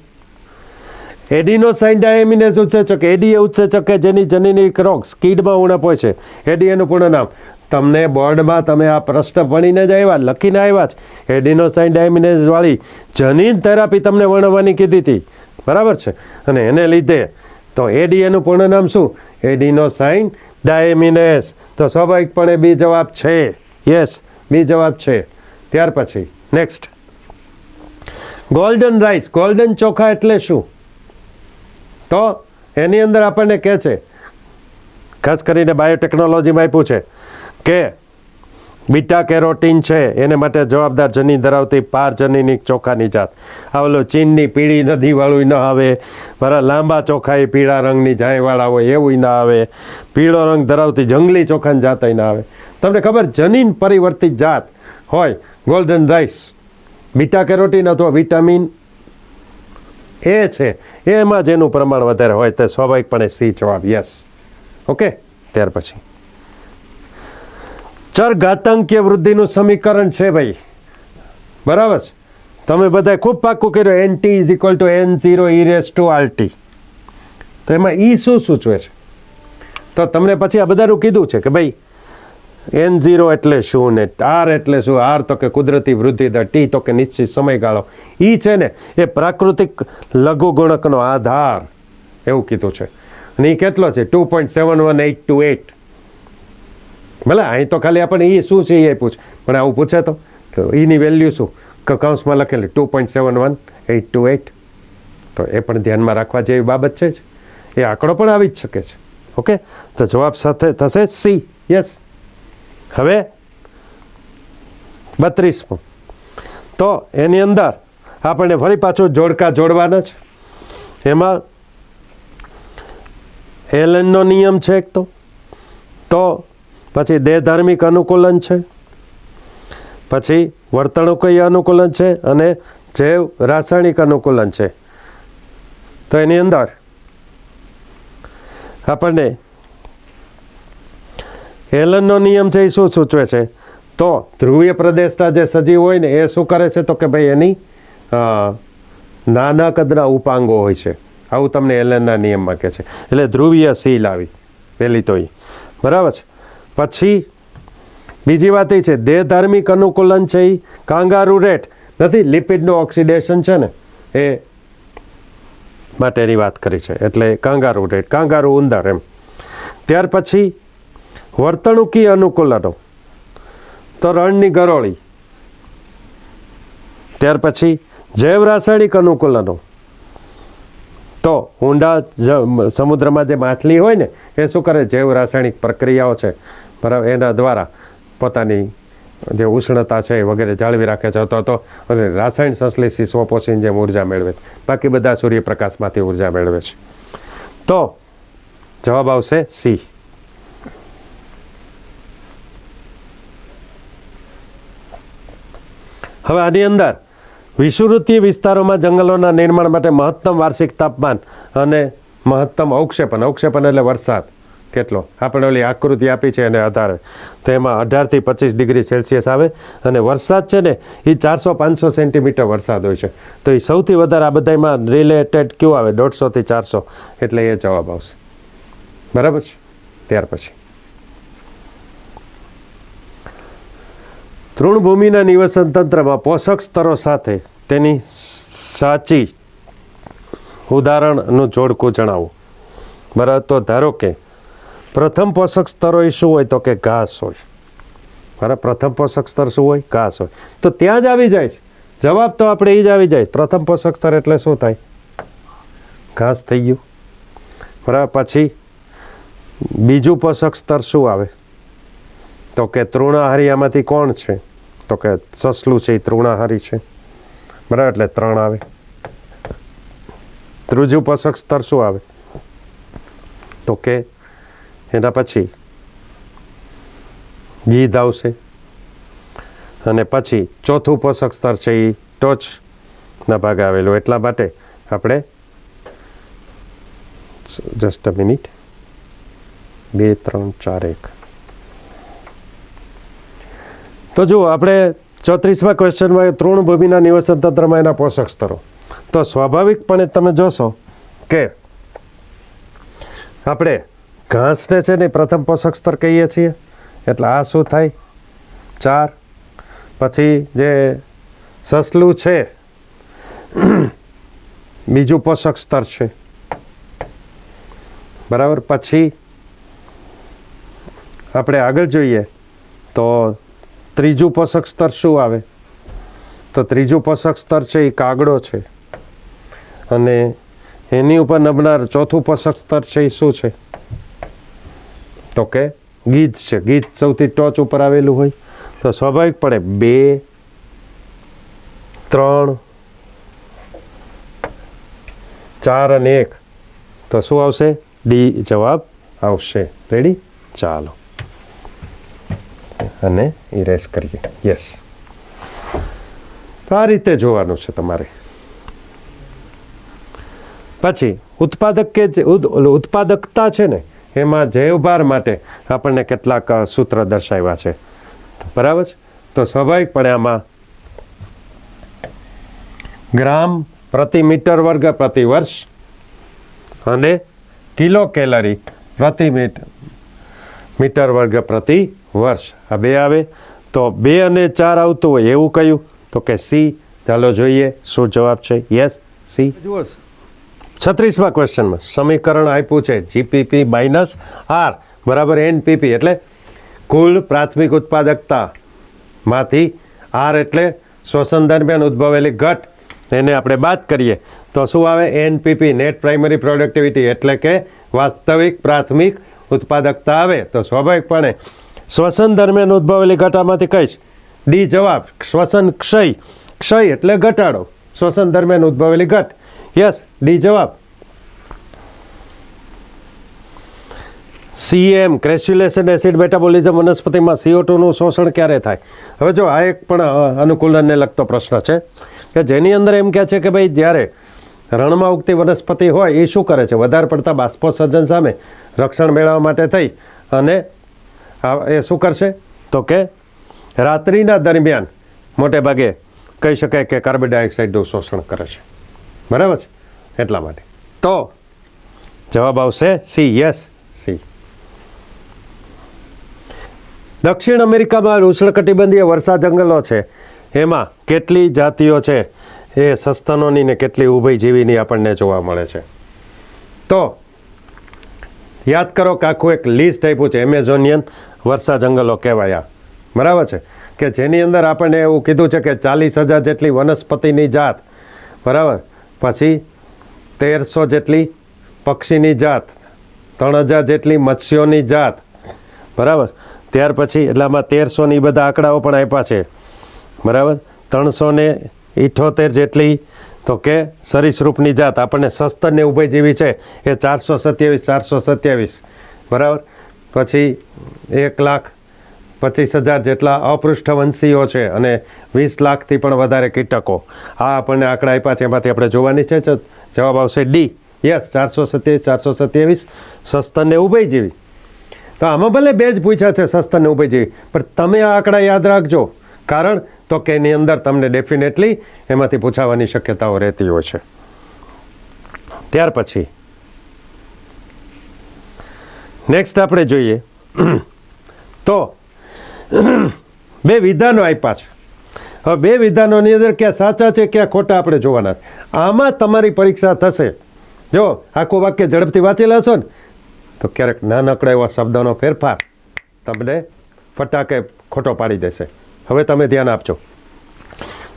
એડિનોસાઇન ડાયમિનેઝ ઉત્સેચક. એડી એ ઉત્સેચક કે જેની જનીનિક રોગ સ્કીડમાં ઉણપ હોય છે. એડી એનું પૂર્ણ નામ. તમને બોર્ડમાં તમે આ પ્રશ્ન ભણીને જ આવ્યા, લખીને આવ્યા જ. એડિનોસાઇન ડાયમિનેઝ વાળી જનીન થેરાપી તમને વર્ણવવાની કીધી હતી, બરાબર છે. અને એને લીધે તો એડી એનું પૂર્ણ નામ શું? એડિનોસાઇન ડાયમિનેઝ. તો સ્વાભાવિકપણે બી જવાબ છે. યસ, બી જવાબ છે. ત્યાર પછી નેક્સ્ટ, ગોલ્ડન રાઈસ. ગોલ્ડન ચોખા એટલે શું? તો એની અંદર આપણને કહે છે, ખાસ કરીને બાયોટેકનોલોજીમાં આપ્યું છે કે બીટા કેરોટીન છે એને માટે જવાબદાર જનીન ધરાવતી પારજનીનિક ચોખાની જાત. આ ઓલો ચીનની પીળી નદીવાળું ન આવે, બરાબર, લાંબા ચોખા એ પીળા રંગની જાયવાળા હોય એવું ના આવે, પીળો રંગ ધરાવતી જંગલી ચોખાની જાત ના આવે. તમને ખબર, જનીન પરિવર્તિત જાત હોય ગોલ્ડન રાઈસ, બીટા કેરોટીન અથવા વિટામિન એ છે એમાં જેનું પ્રમાણ વધારે હોય તે સ્વાભાવિકપણે સી જવાબ. Yes, okay. ત્યાર પછી ચરઘાતાંકીય વૃદ્ધિનું સમીકરણ છે ભાઈ, બરાબર છે. તમે બધાએ ખૂબ પાક્કું કર્યું, NT = N0e⁻RT. તો એમાં ઈ શું સૂચવે છે? તો તમને પછી આ બધાનું કીધું છે કે ભાઈ N0 એટલે શું ને R એટલે શું? R તો કે કુદરતી વૃદ્ધિ દર, T તો કે નિશ્ચિત સમયગાળો, ઈ છે ને એ પ્રાકૃતિક લઘુગુણકનો આધાર, એવું કીધું છે. અને એ કેટલો છે? 2.71828. ભલે અહીં તો ખાલી આપણને એ શું છે એ પૂછે, પણ આવું પૂછે તો એની વેલ્યુ શું? કૌંસમાં લખેલી 2.71828. તો એ પણ ધ્યાનમાં રાખવા જેવી બાબત છે જ. એ આંકડો પણ આવી જ શકે છે. ઓકે. તો જવાબ સાથે થશે સી. યસ. હવે 32. તો એની અંદર આપણને ફરી પાછું જોડકા જોડવાના છે. એમાં એલનનો નિયમ છે એક તો પછી દેહધાર્મિક અનુકૂલન છે, પછી વર્તણૂકીય અનુકૂલન છે અને જૈવ રાસાયણિક અનુકૂલન છે. તો એની અંદર આપણને એલનનો નિયમ છે એ શું સૂચવે છે? તો ધ્રુવીય પ્રદેશના જે સજીવ હોય ને એ શું કરે છે? તો કે ભાઈ એની નાના કદના ઉપાંગો હોય છે. આવું તમને એલનના નિયમમાં કહે છે. એટલે ધ્રુવીય સીલ આવી પહેલી તો એ. બરાબર છે. પછી બીજી વાત એ છે દેહધાર્મિક અનુકૂલન છે એ કાંગારૂ રેટ નથી, લિપિડનું ઓક્સિડેશન છે ને એ માટેની વાત કરી છે, એટલે કાંગારૂ રેટ, કાંગારૂ ઉંદર એમ. ત્યાર પછી વર્તણૂકીય અનુકૂલનો તો રણની ગરોળી. ત્યાર પછી જૈવ રાસાયણિક અનુકૂલનો તો ઊંડા સમુદ્રમાં જે માછલી હોય ને એ શું કરે, જૈવ રાસાયણિક પ્રક્રિયાઓ છે બરાબર, એના દ્વારા પોતાની જે ઉષ્ણતા છે વગેરે જાળવી રાખે છે, તો રાસાયણ સંશ્લેષી સ્વપોષણ જેમ ઉર્જા મેળવે છે. બાકી બધા સૂર્યપ્રકાશમાંથી ઉર્જા મેળવે છે. તો જવાબ આવશે સી. હવે આની અંદર વિષુવવૃત્તીય વિસ્તારોમાં જંગલોના નિર્માણ માટે મહત્તમ વાર્ષિક તાપમાન અને મહત્તમ અવક્ષેપન, અવક્ષેપન એટલે વરસાદ કેટલો, આપણે ઓલી આકૃતિ આપી છે એને આધારે, તો એમાં 18 થી 25 ડિગ્રી સેલ્સિયસ આવે. અને વરસાદ છે ને એ 400-500 સેન્ટીમીટર વરસાદ હોય છે. તો એ સૌથી વધારે આ બધામાં રિલેટેડ કયું આવે, 150 થી 400, એટલે એ જવાબ આવશે. બરાબર છે. ત્યાર પછી તૃણભૂમિના નિવસન તંત્રમાં પોષક સ્તરો સાથે તેની સાચી ઉદાહરણનું જોડકું જણાવો. બરાબર. તો ધારો કે પ્રથમ પોષક સ્તરો એ શું હોય, તો કે ઘાસ હોય. બરાબર. પ્રથમ પોષક સ્તર શું હોય, ઘાસ હોય. તો ત્યાં જ આવી જાય છે જવાબ, તો આપણે એ જ આવી જાય. પ્રથમ પોષક સ્તર એટલે શું થાય, ઘાસ થઈ ગયું. બરાબર. પછી બીજું પોષક સ્તર શું આવે, તો કે તૃણાહારી. આમાંથી કોણ છે, તો કે સસલું છે એ તૃણાહારી છે. બરાબર, એટલે 3 આવે. ત્રીજું પોષક સ્તર શું આવે, તો કે એના પછી ગીધ આવશે. અને પછી ચોથું પોષક સ્તર છે એ ટોચના ભાગે આવેલું. એટલા માટે આપણે જસ્ટ અ મિનિટ, 2 3 4 1. તો જુઓ આપણે 34મા ક્વેશ્ચનમાં તૃણભૂમિના નિવસન તંત્રમાં એના પોષક સ્તરો. તો સ્વાભાવિકપણે તમે જોશો કે આપણે ઘાસને છે ને પ્રથમ પોષક સ્તર કહીએ છીએ, એટલે આ શું થાય 4. પછી જે સસલું છે બીજું પોષક સ્તર છે. બરાબર. પછી આપણે આગળ જોઈએ તો ત્રીજું પોષક સ્તર શું આવે, તો ત્રીજું પોષક સ્તર છે એ કાગડો છે. અને એની ઉપર નમનાર ચોથું પોષક સ્તર છે એ શું છે, તો કે ગીધ છે. ગીધ સૌથી ટોચ ઉપર આવેલું હોય. તો સ્વાભાવિકપણે 2 3 4 અને 1, તો શું આવશે, ડી જવાબ આવશે. રેડી. ચાલો અને ઇરેઝ કરીએ. યસ. તો આ રીતે જોવાનું છે તમારે. પછી ઉત્પાદકતા છે ને એમાં જૈવભાર માટે આપણને કેટલાક સૂત્ર દર્શાવ્યા છે. બરાબર છે. તો સ્વાભાવિકપણે આમાં ગ્રામ પ્રતિ મીટર વર્ગ પ્રતિ વર્ષ અને કિલો કેલરી પ્રતિ મીટર વર્ગ પ્રતિ વર્ષ, આ 2 આવે. તો 2 અને 4 આવતું હોય એવું કયું, તો કે સી. ચાલો જોઈએ શું જવાબ છે. Yes, C. 36મા ક્વેશ્ચનમાં સમીકરણ આપ્યું છે જીપીપી માઇનસ આર બરાબર એનપીપી, એટલે કુલ પ્રાથમિક ઉત્પાદકતામાંથી આર એટલે શ્વસન દરમિયાન ઉદ્ભવેલી ઘટ, એને આપણે બાદ કરીએ તો શું આવે, એનપીપી નેટ પ્રાઇમરી પ્રોડક્ટિવિટી, એટલે કે વાસ્તવિક પ્રાથમિક ઉત્પાદકતા આવે. તો સ્વાભાવિકપણે શ્વસન દરમિયાન ઉદ્ભવેલી ઘટામાંથી કહીશ ડી જવાબ. શ્વસન ક્ષય, ક્ષય એટલે ઘટાડો, શ્વસન દરમિયાન ઉદ્ભવેલી ઘટ. યસ, ડી જવાબ. CM ક્રેસ્યુલેશન એસિડ મેટાબોલિઝમ વનસ્પતિમાં CO2નું શોષણ ક્યારે થાય. હવે જો આ એક પણ અનુકૂલનને લગતો પ્રશ્ન છે કે જેની અંદર એમ કહે છે કે ભાઈ જ્યારે રણમાં ઉગતી વનસ્પતિ હોય એ શું કરે છે, વધારે પડતા બાષ્પોત્સર્જન સામે રક્ષણ મેળવવા માટે થઈ અને એ શું કરશે, તો કે રાત્રિના દરમિયાન મોટે ભાગે કહી શકાય કે કાર્બન ડાયોક્સાઇડનું શોષણ કરે છે. બરાબર છે. એટલા માટે તો જવાબ આવશે સી. Yes, C. દક્ષિણ અમેરિકામાં ઉષ્ણકટિબંધીય વર્ષા જંગલો છે, એમાં કેટલી જાતિઓ છે એ સસ્તનોની ને કેટલી ઉભયજીવીની આપણને જોવા મળે છે. તો યાદ કરો કે આખું એક લિસ્ટ આપ્યું છે, એમેઝોનિયન વર્ષા જંગલો કહેવાયા, બરાબર છે, કે જેની અંદર આપણને એવું કીધું છે કે 40,000 જેટલી વનસ્પતિની જાત, બરાબર, પછી 1,300 જેટલી પક્ષીની જાત, 3,000 જેટલી મત્સ્યોની જાત, બરાબર. ત્યાર પછી એટલે આમાં 1,300ની બધા આંકડાઓ પણ આપ્યા છે, બરાબર. 378 જેટલી તો કે સરીસૃપની જાત, આપણને સસ્તન ને ઉભયજીવી છે એ 427, બરાબર. પછી 1,25,000 જેટલા અપૃષ્ઠવંશીઓ છે અને 20 લાખથી પણ વધારે કીટકો. આ આપણને આંકડા આપ્યા છે, એમાંથી આપણે જોવાની છે. જવાબ આવશે ડી. યસ, 427 સસ્તન ને ઉભયજીવી. તો આમાં ભલે બે જ પૂછ્યા છે, સસ્તન ને ઉભયજીવી, પણ તમે આ આંકડા યાદ રાખજો, કારણ તો કે એની અંદર તમને ડેફિનેટલી એમાંથી પૂછાવાની શક્યતાઓ રહેતી હોય છે. ત્યાર પછી નેક્સ્ટ આપણે જોઈએ તો બે વિધાનો આપ્યા છે. હવે બે વિધાનોની અંદર ક્યાં સાચા છે ક્યાં ખોટા આપણે જોવાના. આમાં તમારી પરીક્ષા થશે. જો આખું વાક્ય ઝડપથી વાંચેલા છો ને તો ક્યારેક નાનકડો એવો શબ્દનો ફેરફાર તમને ફટાકે ખોટો પાડી દેશે. હવે તમે ધ્યાન આપજો.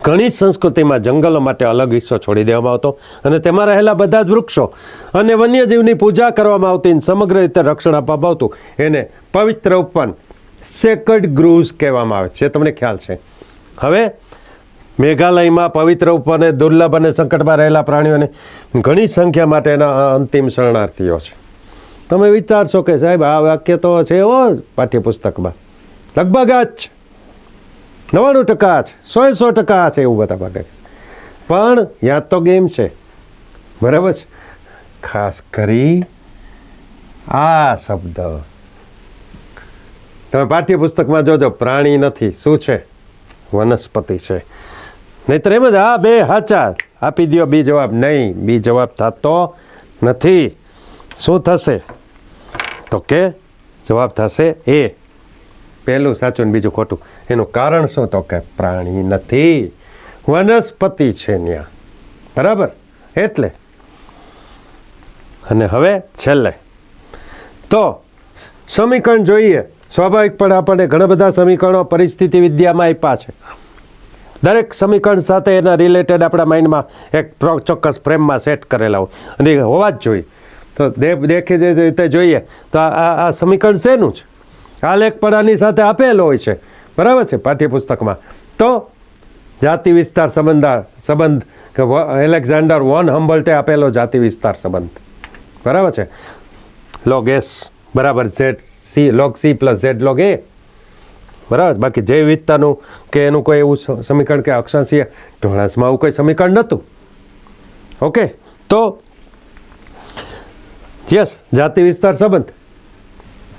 ઘણી સંસ્કૃતિમાં જંગલો માટે અલગ હિસ્સો છોડી દેવામાં આવતો અને તેમાં રહેલા બધા જ વૃક્ષો અને વન્યજીવની પૂજા કરવામાં આવતી અને સમગ્ર રીતે રક્ષણ આપવામાં આવતું. એને પવિત્ર ઉપવન, સેક્રેડ ગ્રુવ્સ કહેવામાં આવે છે, તમને ખ્યાલ છે. હવે મેઘાલયમાં પવિત્ર ઉપવન એ દુર્લભ અને સંકટમાં રહેલા પ્રાણીઓને ઘણી સંખ્યા માટેના અંતિમ શરણાર્થીઓ છે. તમે વિચારશો કે સાહેબ આ વાક્ય તો છે પાઠ્યપુસ્તકમાં, લગભગ આ જ 99% છે, 100% છે, એવું બધા ભાગે. પણ યાદ તો ગેમ છે, બરાબર છે. ખાસ કરી આ શબ્દ તમે પાઠ્યપુસ્તકમાં જોજો, પ્રાણી નથી, શું છે? વનસ્પતિ છે. નહીતર એમ જ આ બે હાચા આપી દો, બી જવાબ નહીં, બી જવાબ થતો નથી. શું થશે તો કે જવાબ થશે એ, પહેલું સાચું ને બીજું ખોટું. એનું કારણ શું તો કે પ્રાણી નથી, વનસ્પતિ છે ત્યાં, બરાબર. એટલે અને હવે છેલ્લે તો સમીકરણ જોઈએ. સ્વાભાવિક પણ આપણને ઘણા બધા સમીકરણો પરિસ્થિતિ વિદ્યામાં આપ્યા છે. દરેક સમીકરણ સાથે એના રિલેટેડ આપણા માઇન્ડમાં એક ચોક્કસ ફ્રેમમાં સેટ કરેલા હોય અને હોવા જ જોઈએ. તો દેખીતી રીતે જોઈએ તો આ સમીકરણ શેનું છે? આ લેખપડાની સાથે આપેલો હોય છે, બરાબર છે, પાઠ્યપુસ્તકમાં. તો જાતિ વિસ્તાર સંબંધ કે એલેક્ઝાન્ડર વોન હમ્બોલ્ટે આપેલો જાતિ વિસ્તાર સંબંધ, બરાબર છે. લોગ એસ બરાબર Z C, log C plus Z log A, બરાબર. બાકી જૈવ વિવિધતાનું કે એનું કોઈ એવું સમીકરણ કે અક્ષાંશીય ઢોળાંશમાં આવું કોઈ સમીકરણ નહોતું. ઓકે, તો યસ, જાતિ વિસ્તાર સંબંધ.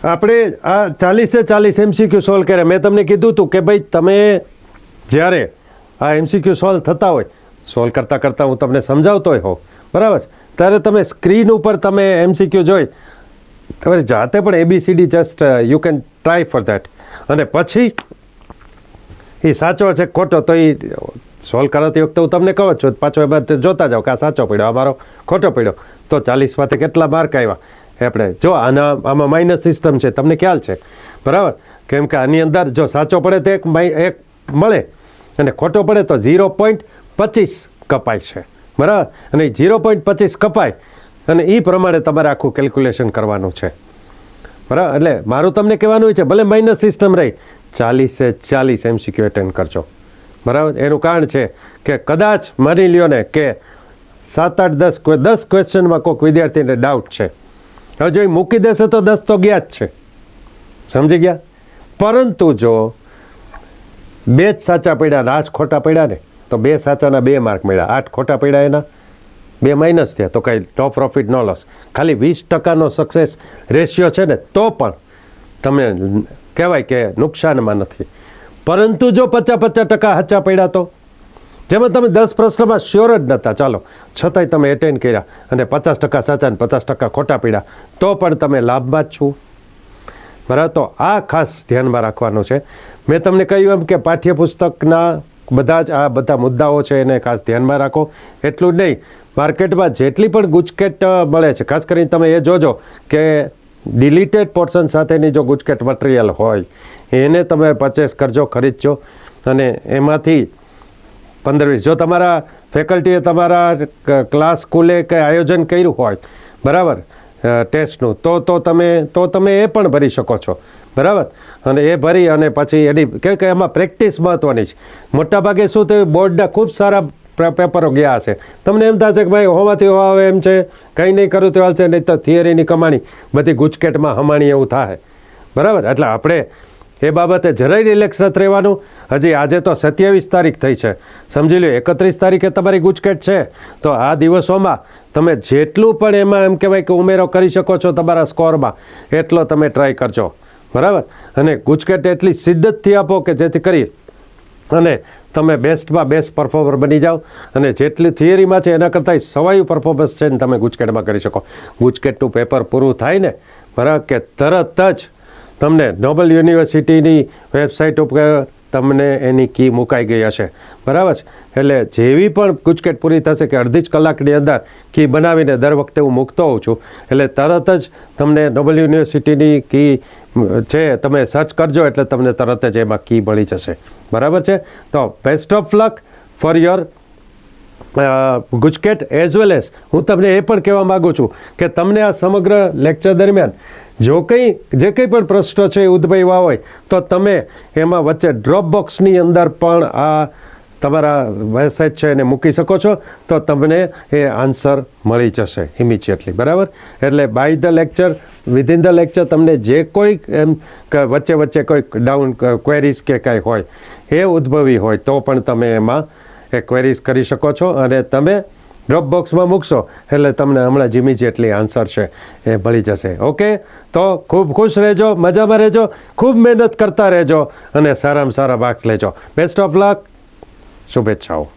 આપણે આ 40 MCQ સોલ્વ કર્યા. મેં તમને કીધું હતું કે ભાઈ તમે જ્યારે આ MCQ સોલ્વ થતા હોય, સોલ્વ કરતાં હું તમને સમજાવતો હોઉં, બરાબર, ત્યારે તમે સ્ક્રીન ઉપર તમે MCQ જોઈ તમારી જાતે પણ ABCD just you can try for that. અને પછી એ સાચો છે ખોટો તો એ સોલ્વ કરાતી વખતે હું તમને કહું છું, પાછો એમાં જોતા જાઓ કે આ સાચો પડ્યો, આ મારો ખોટો પડ્યો. તો 40માંથી કેટલા માર્ક આવ્યા આપણે જો આમાં માઇનસ સિસ્ટમ છે, તમને ખ્યાલ છે, બરાબર. કેમ કે આની અંદર જો સાચો પડે તો એક મળે અને ખોટો પડે તો 0.25 કપાય છે, બરાબર. અને 0.25 કપાય અને એ પ્રમાણે તમારે આખું કેલ્ક્યુલેશન કરવાનું છે, બરાબર. એટલે મારું તમને કહેવાનું હોય છે ભલે માઇનસ સિસ્ટમ રહી, 40 MCQ એટેન્ડ કરજો, બરાબર. એનું કારણ છે કે કદાચ માની લ્યો ને કે 7, 8, 10 ક્વેશ્ચનમાં કોઈક વિદ્યાર્થીને ડાઉટ છે. હવે જો એ મૂકી દેશે તો 10 તો ગયા જ છે, સમજી ગયા. પરંતુ જો 2 જ સાચા પડ્યા, 8 ખોટા પડ્યા ને તો 2 સાચાના 2 માર્ક મળ્યા, 8 ખોટા પડ્યા એના 2 માઇનસ થયા, તો કાંઈ નો પ્રોફિટ નો લોસ. ખાલી 20%નો સક્સેસ રેશિયો છે ને તો પણ તમે કહેવાય કે નુકસાનમાં નથી. પરંતુ જો 50% સાચા પડ્યા તો જેમાં તમે 10 પ્રશ્નમાં શ્યોર જ નહોતા, ચાલો છતાંય તમે એટેન્ડ કર્યા અને 50% સાચા ને 50% ખોટા પડ્યા તો પણ તમે લાભમાં જ છો. બરાબર. તો આ ખાસ ધ્યાનમાં રાખવાનું છે. મેં તમને કહ્યું એમ કે પાઠ્યપુસ્તકના બધા મુદ્દાઓ છે એને ખાસ ધ્યાનમાં રાખો. એટલું જ નહીં, માર્કેટમાં જેટલી પણ ગુજકેટ મળે છે, ખાસ કરીને તમે એ જોજો કે ડિલીટેડ પોર્શન સાથેની જો ગુજકેટ મટીરિયલ હોય એને તમે પરચેસ કરજો, ખરીદજો. અને એમાંથી 15-20 જો તમારા ફેકલ્ટીએ તમારા ક્લાસ સ્કૂલે કંઈ આયોજન કર્યું હોય બરાબર ટેસ્ટનું, તો તમે એ પણ ભરી શકો છો બરાબર. અને એ ભરી અને પછી એની કે એમાં પ્રેક્ટિસ મહત્ત્વની છે. મોટાભાગે શું થયું, બોર્ડના ખૂબ સારા પેપરો ગયા હશે, તમને એમ થશે કે ભાઈ હોવાથી આવે એમ છે, કંઈ નહીં કરું તો હાલશે, નહીં તો થિયરીની કમાણી બધી ગુજકેટમાં હમાણી એવું થાય બરાબર. એટલે આપણે એ બાબતે જરાય રિલેક્સ નથી રહેવાનું. હજી આજે તો 27 તારીખ થઈ છે, સમજી લો 31 તારીખે તમારી ગુજકેટ છે. તો આ દિવસોમાં તમે જેટલું પણ એમાં એમ કહેવાય કે ઉમેરો કરી શકો છો તમારા સ્કોરમાં એટલો તમે ટ્રાય કરજો બરાબર. અને ગુજકેટ એટલી શિદ્દતથી આપો કે જેથી કરી અને તમે બેસ્ટમાં બેસ્ટ પરફોર્મર બની જાઓ. અને જેટલી થિયરીમાં છે એના કરતાં સવાયું પરફોર્મન્સ છે ને તમે ગુજકેટમાં કરી શકો. ગુજકેટનું પેપર પૂરું થાય ને બરાબર કે તરત જ તમને નોબલ યુનિવર્સિટીની વેબસાઇટ ઉપર તમને એની કી મુકાઈ ગઈ હશે બરાબર છે. એટલે જેવી પણ ગુજકેટ પૂરી થશે કે અડધી જ કલાકની અંદર કી બનાવીને દર વખતે હું મૂકતો હોઉં છું, એટલે તરત જ તમને નોબલ યુનિવર્સિટીની કી છે તમે સર્ચ કરજો એટલે તમને તરત જ એમાં કી મળી જશે બરાબર છે. તો best of luck for your GUJCET as well as હું તમને એ પણ કહેવા માગું છું કે તમને આ સમગ્ર લેક્ચર દરમિયાન જે કંઈ પણ પ્રશ્નો છે એ ઉદ્ભવ્યા હોય તો તમે એમાં વચ્ચે ડ્રોપ બોક્સની અંદર પણ આ તમારા મેસેજ છે એને મૂકી શકો છો, તો તમને એ આન્સર મળી જશે ઇમિડિયેટલી બરાબર. એટલે by the lecture within the lecture તમને જે કોઈ એમ વચ્ચે કોઈ ડાઉન ક્વેરીઝ કે કાંઈ હોય એ ઉદ્ભવી હોય તો પણ તમે એમાં એ ક્વેરીઝ કરી શકો છો. અને તમે ડ્રોપ બોક્સમાં મૂકશો એટલે તમને હમણાં જ ઇમિડિયેટલી આન્સર છે એ મળી જશે. ઓકે, તો ખૂબ ખુશ રહેજો, મજામાં રહેજો, ખૂબ મહેનત કરતા રહેજો અને સારામાં સારા માર્ક્સ લેજો. બેસ્ટ ઓફ લક, શુભેચ્છાઓ.